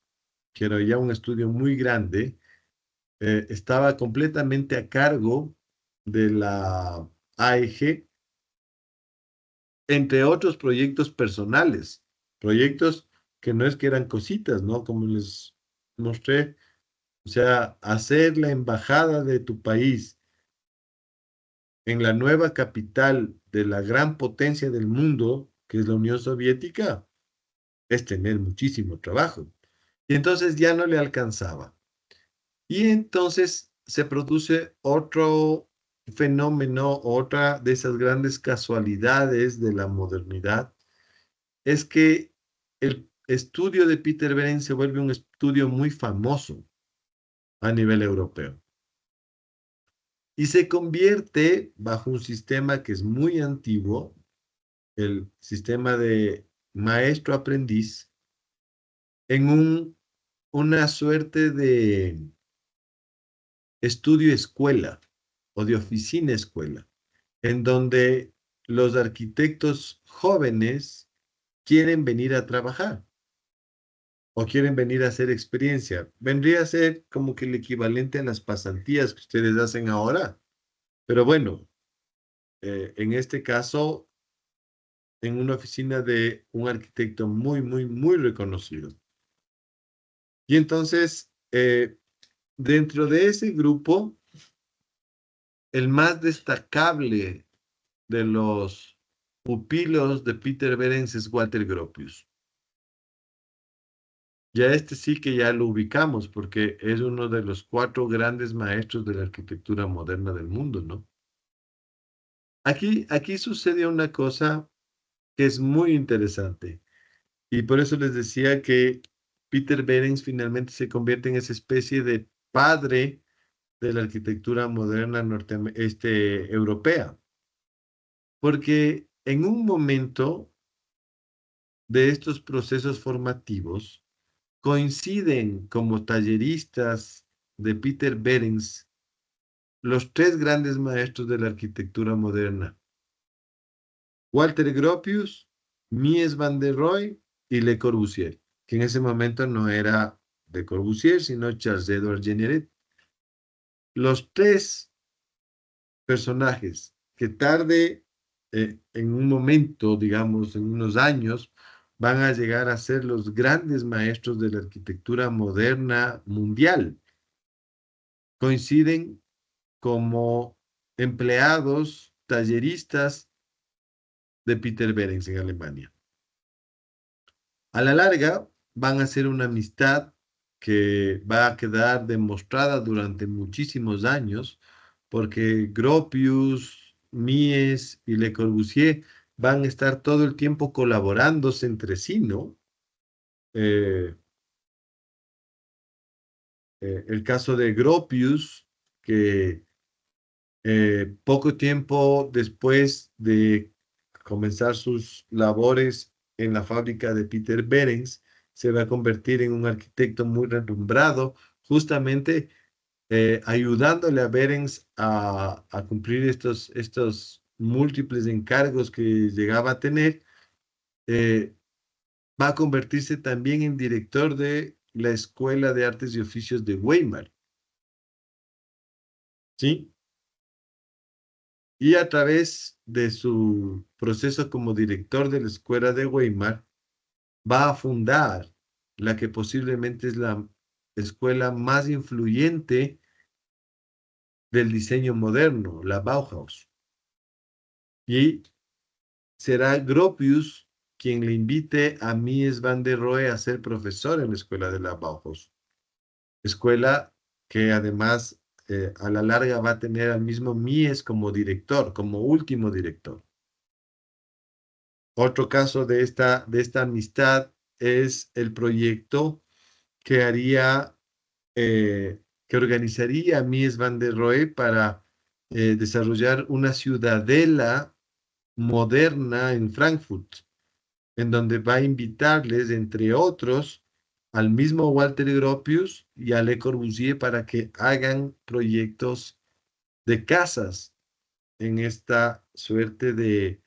que era ya un estudio muy grande, estaba completamente a cargo de la AEG, entre otros proyectos personales, proyectos que no es que eran cositas, ¿no? Como les mostré, o sea, hacer la embajada de tu país en la nueva capital de la gran potencia del mundo, que es la Unión Soviética, es tener muchísimo trabajo. Y entonces ya no le alcanzaba. Y entonces se produce otro fenómeno, otra de esas grandes casualidades de la modernidad, es que el estudio de Peter Behrens se vuelve un estudio muy famoso a nivel europeo y se convierte bajo un sistema que es muy antiguo, el sistema de maestro-aprendiz, en una suerte de estudio escuela o de oficina escuela, en donde los arquitectos jóvenes quieren venir a trabajar o quieren venir a hacer experiencia. Vendría a ser como que el equivalente a las pasantías que ustedes hacen ahora, pero bueno, en este caso, en una oficina de un arquitecto muy, muy, muy reconocido. Y entonces, dentro de ese grupo, el más destacable de los pupilos de Peter Behrens es Walter Gropius. Ya este sí que ya lo ubicamos porque es uno de los cuatro grandes maestros de la arquitectura moderna del mundo, ¿no? Aquí sucede una cosa que es muy interesante y por eso les decía que Peter Behrens finalmente se convierte en esa especie de padre de la arquitectura moderna europea, porque en un momento de estos procesos formativos coinciden como talleristas de Peter Behrens los tres grandes maestros de la arquitectura moderna: Walter Gropius, Mies van der Rohe y Le Corbusier, que en ese momento no era Le Corbusier, sino Charles-Édouard Jeanneret. Los tres personajes que tarde, en un momento, digamos, en unos años, van a llegar a ser los grandes maestros de la arquitectura moderna mundial, coinciden como empleados, talleristas de Peter Behrens en Alemania. A la larga van a ser una amistad que va a quedar demostrada durante muchísimos años, porque Gropius, Mies y Le Corbusier van a estar todo el tiempo colaborándose entre sí, ¿no? Eh, el caso de Gropius, que poco tiempo después de comenzar sus labores en la fábrica de Peter Behrens, se va a convertir en un arquitecto muy renombrado, justamente ayudándole a Behrens a cumplir estos múltiples encargos que llegaba a tener. eh, Va a convertirse también en director de la Escuela de Artes y Oficios de Weimar, ¿sí? Y a través de su proceso como director de la Escuela de Weimar, va a fundar la que posiblemente es la escuela más influyente del diseño moderno, la Bauhaus. Y será Gropius quien le invite a Mies van der Rohe a ser profesor en la escuela de la Bauhaus. Escuela que además a la larga va a tener al mismo Mies como director, como último director. Otro caso de esta amistad es el proyecto que haría, que organizaría Mies van der Rohe para desarrollar una ciudadela moderna en Frankfurt, en donde va a invitarles, entre otros, al mismo Walter Gropius y a Le Corbusier para que hagan proyectos de casas en esta suerte de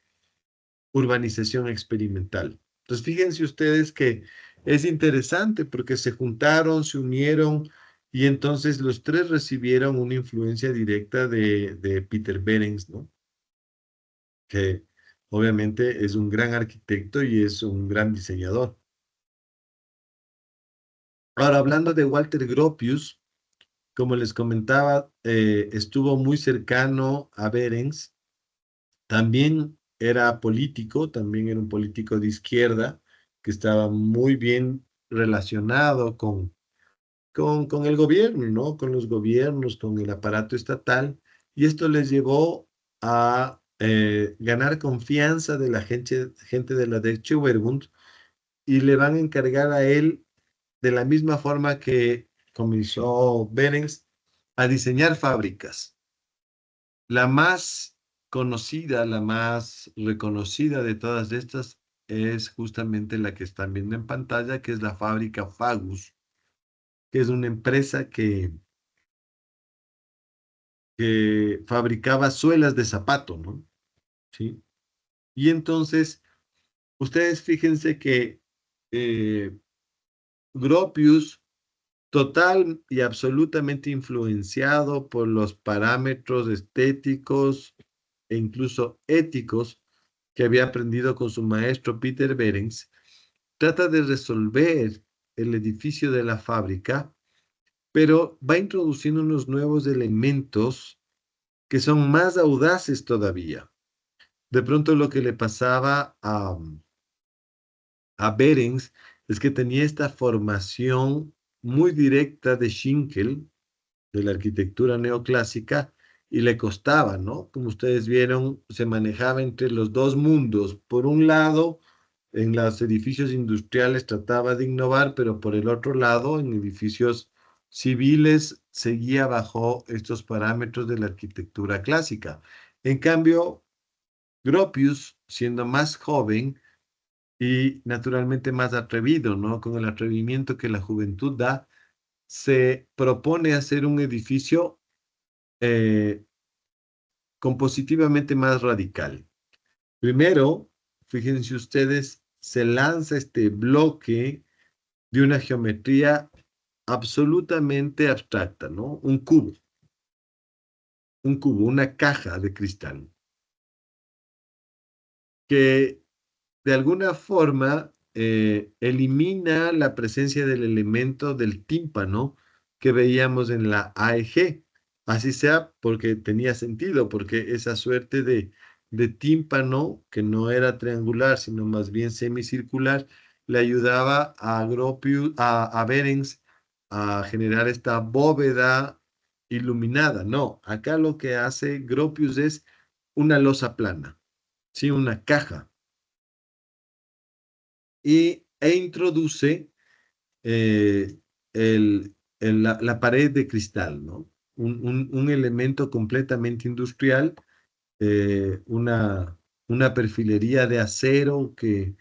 urbanización experimental. Entonces, fíjense ustedes que es interesante porque se juntaron, se unieron y entonces los tres recibieron una influencia directa de Peter Behrens, ¿no? Que obviamente es un gran arquitecto y es un gran diseñador. Ahora, hablando de Walter Gropius, como les comentaba, estuvo muy cercano a Behrens. También era político, también era un político de izquierda que estaba muy bien relacionado con el gobierno, ¿no? Con los gobiernos, con el aparato estatal, y esto les llevó a ganar confianza de la gente de la Deutsche Werbund y le van a encargar a él, de la misma forma que comenzó Behrens, a diseñar fábricas. La más conocida, la más reconocida de todas estas es justamente la que están viendo en pantalla, que es la fábrica Fagus, que es una empresa que fabricaba suelas de zapato, ¿no? ¿Sí? Y entonces, ustedes fíjense que eh, Gropius, total y absolutamente influenciado por los parámetros estéticos e incluso éticos que había aprendido con su maestro Peter Behrens, trata de resolver el edificio de la fábrica, pero va introduciendo unos nuevos elementos que son más audaces todavía. De pronto lo que le pasaba a Behrens es que tenía esta formación muy directa de Schinkel, de la arquitectura neoclásica, y le costaba, ¿no? Como ustedes vieron, se manejaba entre los dos mundos. Por un lado, en los edificios industriales trataba de innovar, pero por el otro lado, en edificios civiles, seguía bajo estos parámetros de la arquitectura clásica. En cambio, Gropius, siendo más joven y naturalmente más atrevido, ¿no? Con el atrevimiento que la juventud da, se propone hacer un edificio eh, compositivamente más radical. Primero, fíjense ustedes, se lanza este bloque de una geometría absolutamente abstracta, ¿no? Un cubo, una caja de cristal, que de alguna forma elimina la presencia del elemento del tímpano que veíamos en la AEG. Así sea porque tenía sentido, porque esa suerte de tímpano, que no era triangular, sino más bien semicircular, le ayudaba a Gropius, a Behrens a generar esta bóveda iluminada. No, acá lo que hace Gropius es una losa plana, ¿sí? Una caja. E introduce eh, la pared de cristal, ¿no? Un elemento completamente industrial, una perfilería de acero que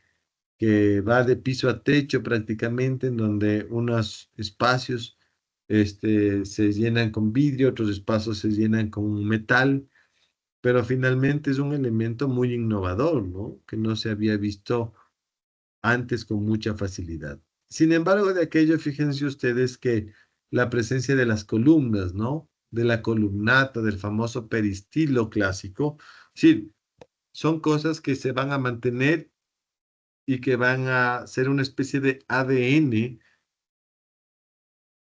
va de piso a techo prácticamente, en donde unos espacios se llenan con vidrio, otros espacios se llenan con metal, pero finalmente es un elemento muy innovador, ¿no? Que no se había visto antes con mucha facilidad. Sin embargo, de aquello, fíjense ustedes que la presencia de las columnas, ¿no? De la columnata, del famoso peristilo clásico, sí, son cosas que se van a mantener y que van a ser una especie de ADN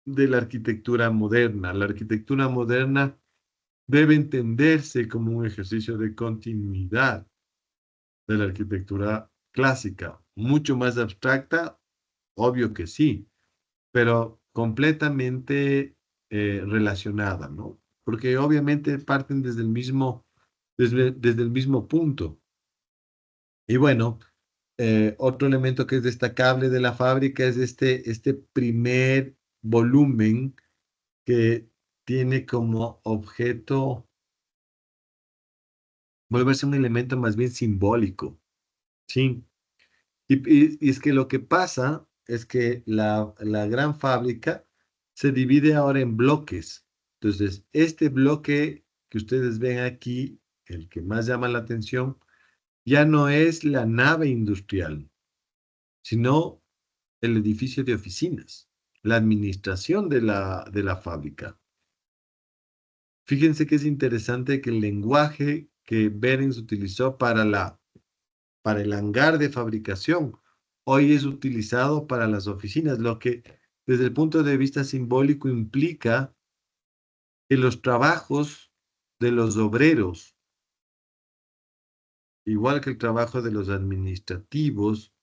de la arquitectura moderna. La arquitectura moderna debe entenderse como un ejercicio de continuidad de la arquitectura clásica, mucho más abstracta, obvio que sí, pero completamente relacionada, ¿no? Porque obviamente parten desde el mismo punto. Y bueno, otro elemento que es destacable de la fábrica es este primer volumen que tiene como objeto volverse un elemento más bien simbólico, ¿sí? Y es que lo que pasa es que la gran fábrica se divide ahora en bloques. Entonces, este bloque que ustedes ven aquí, el que más llama la atención, ya no es la nave industrial, sino el edificio de oficinas, la administración de la fábrica. Fíjense que es interesante que el lenguaje que Behrens utilizó para el hangar de fabricación, hoy es utilizado para las oficinas, lo que desde el punto de vista simbólico implica que los trabajos de los obreros, igual que el trabajo de los administrativos,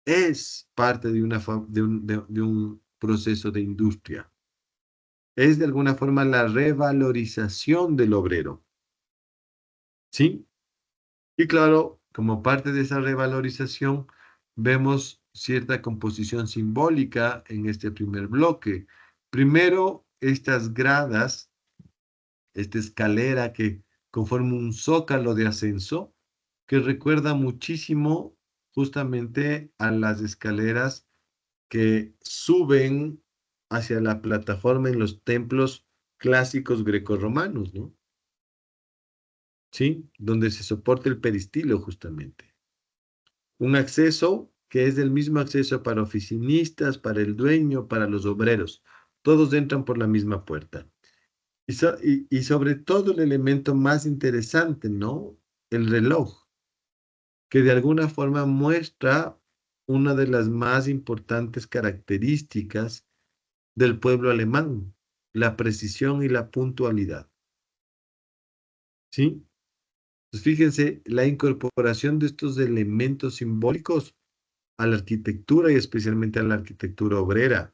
es parte de un proceso de industria. Es de alguna forma la revalorización del obrero, ¿sí? Y claro, como parte de esa revalorización, vemos cierta composición simbólica en este primer bloque. Primero, estas gradas, esta escalera que conforma un zócalo de ascenso, que recuerda muchísimo justamente a las escaleras que suben hacia la plataforma en los templos clásicos grecorromanos, ¿no? ¿Sí? Donde se soporta el peristilo justamente. Un acceso que es el mismo acceso para oficinistas, para el dueño, para los obreros. Todos entran por la misma puerta. Y sobre todo el elemento más interesante, ¿no? El reloj, que de alguna forma muestra una de las más importantes características del pueblo alemán, la precisión y la puntualidad. ¿Sí? Pues fíjense, la incorporación de estos elementos simbólicos a la arquitectura y especialmente a la arquitectura obrera,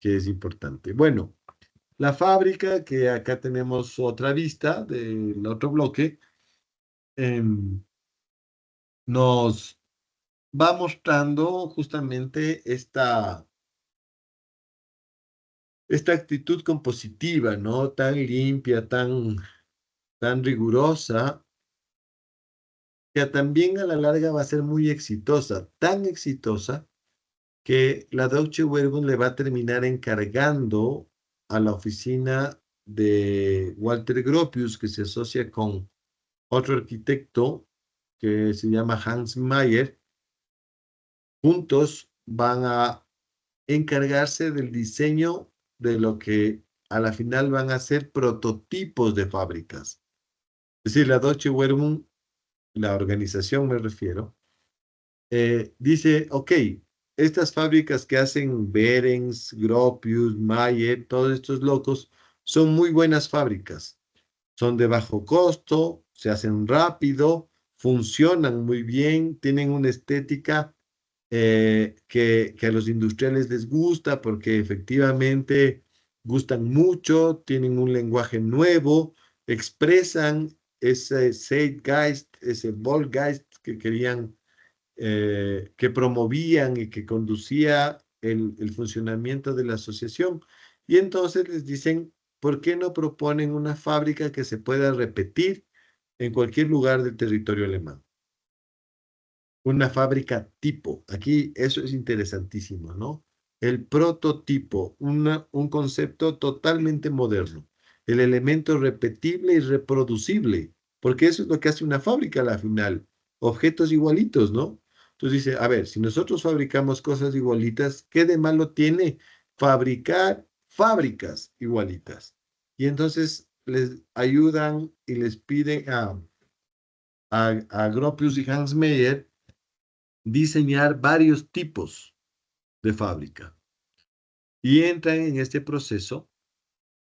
que es importante. Bueno, la fábrica, que acá tenemos otra vista del otro bloque, em, nos va mostrando justamente esta actitud compositiva, ¿no? Tan limpia, tan rigurosa, que también a la larga va a ser muy exitosa, tan exitosa que la Deutsche Werbung le va a terminar encargando a la oficina de Walter Gropius, que se asocia con otro arquitecto que se llama Hans Mayer. Juntos van a encargarse del diseño de lo que a la final van a ser prototipos de fábricas. Es decir, la Deutsche Werbung, la organización me refiero, dice, ok, estas fábricas que hacen Behrens, Gropius, Mayer, todos estos locos, son muy buenas fábricas. Son de bajo costo, se hacen rápido, funcionan muy bien, tienen una estética que a los industriales les gusta porque efectivamente gustan mucho, tienen un lenguaje nuevo, expresan ese Zeitgeist, ese Volksgeist que querían, que promovían y que conducía el funcionamiento de la asociación. Y entonces les dicen, ¿por qué no proponen una fábrica que se pueda repetir en cualquier lugar del territorio alemán? Una fábrica tipo. Aquí eso es interesantísimo, ¿no? El prototipo, un concepto totalmente moderno. El elemento repetible y reproducible, porque eso es lo que hace una fábrica a la final. Objetos igualitos, ¿no? Entonces dice, a ver, si nosotros fabricamos cosas igualitas, ¿qué de malo tiene fabricar fábricas igualitas? Y entonces les ayudan y les piden a Gropius y Hans Meyer diseñar varios tipos de fábrica y entran en este proceso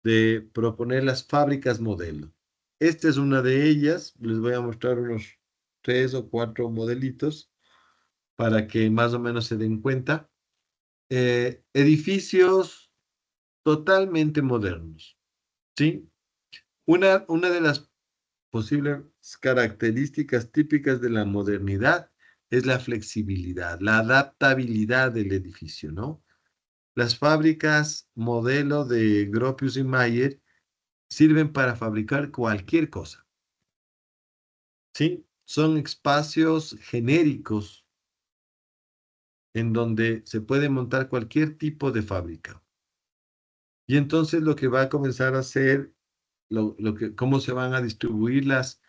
de proponer las fábricas modelo. Esta es una de ellas. Les voy a mostrar unos 3 o 4 modelitos para que más o menos se den cuenta. Edificios totalmente modernos, ¿sí? Una de las posibles características típicas de la modernidad es la flexibilidad, la adaptabilidad del edificio, ¿no? Las fábricas modelo de Gropius y Mayer sirven para fabricar cualquier cosa, ¿sí? Son espacios genéricos en donde se puede montar cualquier tipo de fábrica. Y entonces lo que va a comenzar a hacer, cómo se van a distribuir las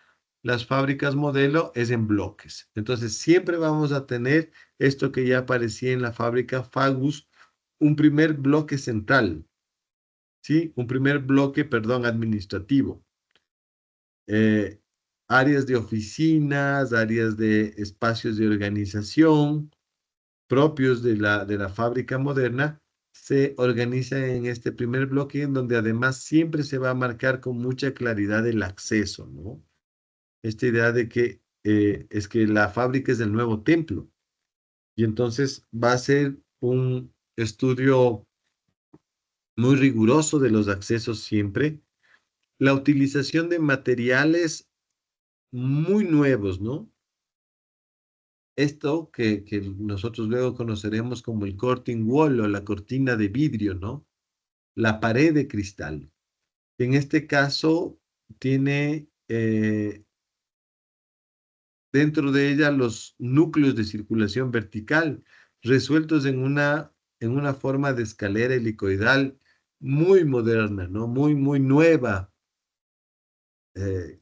fábricas modelo es en bloques. Entonces siempre vamos a tener esto que ya aparecía en la fábrica Fagus, un primer bloque central, ¿sí? Un primer bloque, perdón, administrativo. Eh, Áreas de oficinas, áreas de espacios de organización propios de la fábrica moderna, se organizan en este primer bloque, en donde además siempre se va a marcar con mucha claridad el acceso, ¿no? Esta idea de que es que la fábrica es el nuevo templo, y entonces va a ser un estudio muy riguroso de los accesos siempre, la utilización de materiales muy nuevos, ¿no? Esto que nosotros luego conoceremos como el curtain wall o la cortina de vidrio, ¿no? La pared de cristal. En este caso, tiene dentro de ella los núcleos de circulación vertical, resueltos en una forma de escalera helicoidal muy moderna, ¿no? Muy, muy nueva. Eh,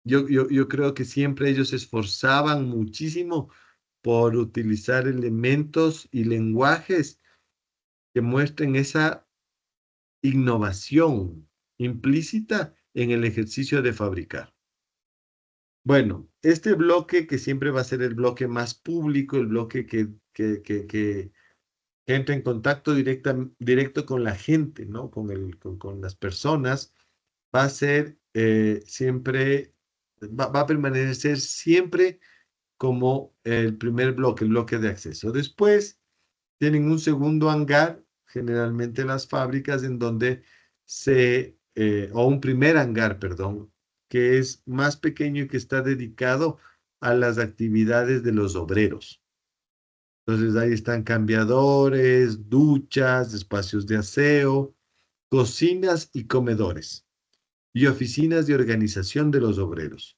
yo creo que siempre ellos se esforzaban muchísimo por utilizar elementos y lenguajes que muestren esa innovación implícita en el ejercicio de fabricar. Bueno, este bloque que siempre va a ser el bloque más público, el bloque que entra en contacto directo con la gente, ¿no? Con las personas, va a ser siempre, va a permanecer siempre como el primer bloque, el bloque de acceso. Después tienen un segundo hangar, generalmente las fábricas, en donde o un primer hangar, perdón, que es más pequeño y que está dedicado a las actividades de los obreros. Entonces ahí están cambiadores, duchas, espacios de aseo, cocinas y comedores, y oficinas de organización de los obreros.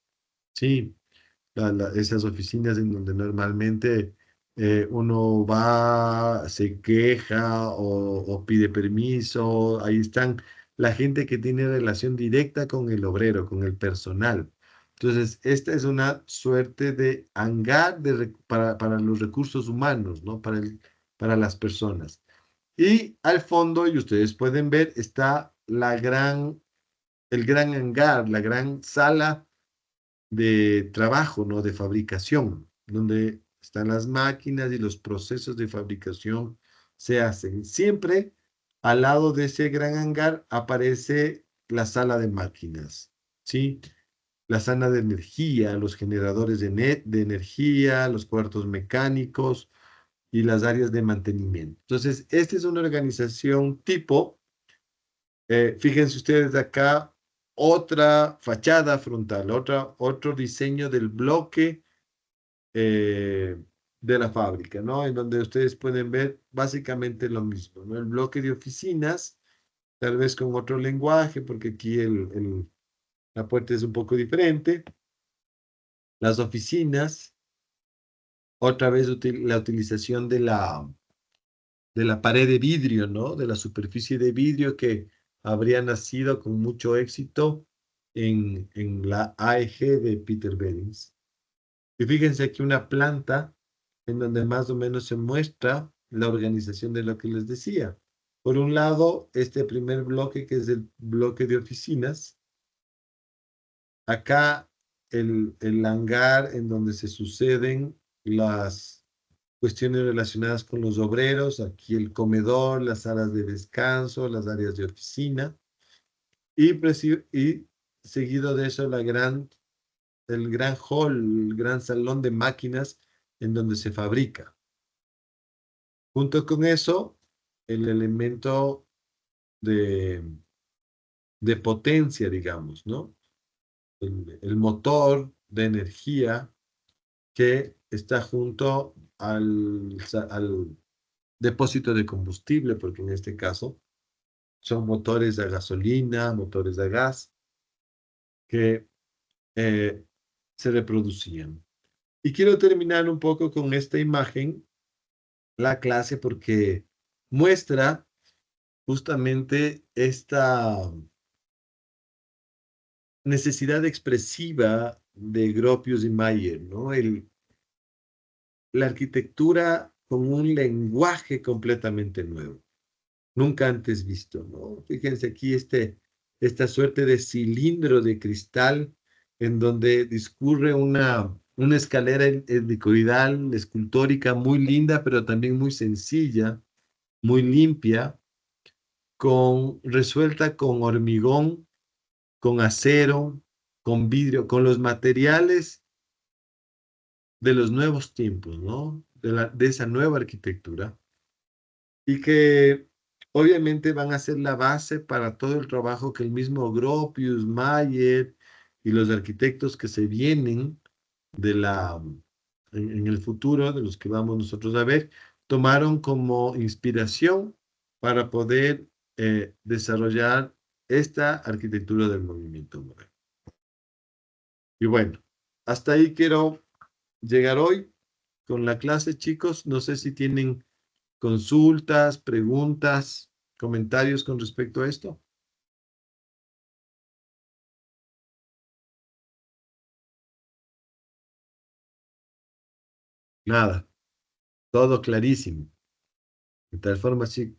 Sí, esas oficinas en donde normalmente uno va, se queja o pide permiso, ahí están la gente que tiene relación directa con el obrero, con el personal. Entonces, esta es una suerte de hangar para los recursos humanos, ¿no? Para las personas. Y al fondo, y ustedes pueden ver, está el gran hangar, la gran sala de trabajo, ¿no? De fabricación, donde están las máquinas y los procesos de fabricación se hacen. Siempre al lado de ese gran hangar aparece la sala de máquinas, ¿sí? La sala de energía, los generadores de energía, los cuartos mecánicos, y las áreas de mantenimiento. Entonces, esta es una organización tipo. Fíjense ustedes acá, otra fachada frontal, otro diseño del bloque eh, de la fábrica, ¿no? En donde ustedes pueden ver básicamente lo mismo, ¿no? El bloque de oficinas, tal vez con otro lenguaje, porque aquí la puerta es un poco diferente. Las oficinas, otra vez la utilización de la pared de vidrio, ¿no? De la superficie de vidrio que habría nacido con mucho éxito en la AEG de Peter Behrens. Y fíjense aquí una planta en donde más o menos se muestra la organización de lo que les decía. Por un lado, este primer bloque, que es el bloque de oficinas. Acá el hangar en donde se suceden las cuestiones relacionadas con los obreros, aquí el comedor, las salas de descanso, las áreas de oficina, y seguido de eso el gran hall, el gran salón de máquinas en donde se fabrica. Junto con eso, el elemento de, de potencia, digamos, ¿no? El motor de energía que está junto al depósito de combustible, porque en este caso son motores a gasolina, motores a gas, que eh, se reproducían. Y quiero terminar un poco con esta imagen, la clase, porque muestra justamente esta necesidad expresiva de Gropius y Mayer, ¿no? La arquitectura con un lenguaje completamente nuevo, nunca antes visto, ¿no? Fíjense aquí esta suerte de cilindro de cristal en donde discurre una escalera helicoidal, escultórica, muy linda, pero también muy sencilla, muy limpia, resuelta con hormigón, con acero, con vidrio, con los materiales de los nuevos tiempos, ¿no? De esa nueva arquitectura y que obviamente van a ser la base para todo el trabajo que el mismo Gropius, Mayer y los arquitectos que se vienen de en el futuro, de los que vamos nosotros a ver, tomaron como inspiración para poder desarrollar esta arquitectura del movimiento moderno. Y bueno, hasta ahí quiero llegar hoy con la clase, chicos. No sé si tienen consultas, preguntas, comentarios con respecto a esto. Nada, todo clarísimo. De tal forma, si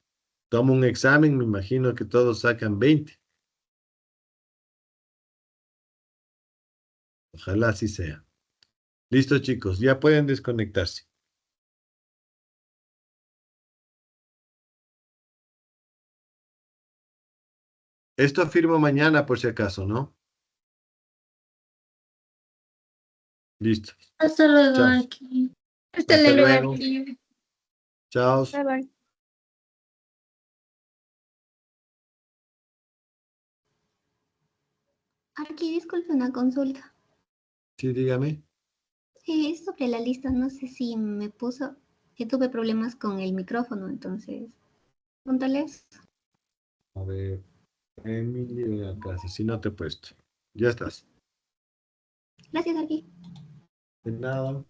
tomo un examen, me imagino que todos sacan 20. Ojalá así sea. Listo, chicos, ya pueden desconectarse. Esto firmo mañana por si acaso, ¿no? Listo. Hasta luego, Chao. aquí. Hasta Hasta luego, luego. aquí. Chao. Bye bye. Aquí, disculpe una consulta. Sí, dígame. Es sobre la lista, no sé si me puso, que tuve problemas con el micrófono, entonces, pregúntales. A ver, Emilio de la casa, si no te he puesto. Ya estás. Gracias, aquí. De nada.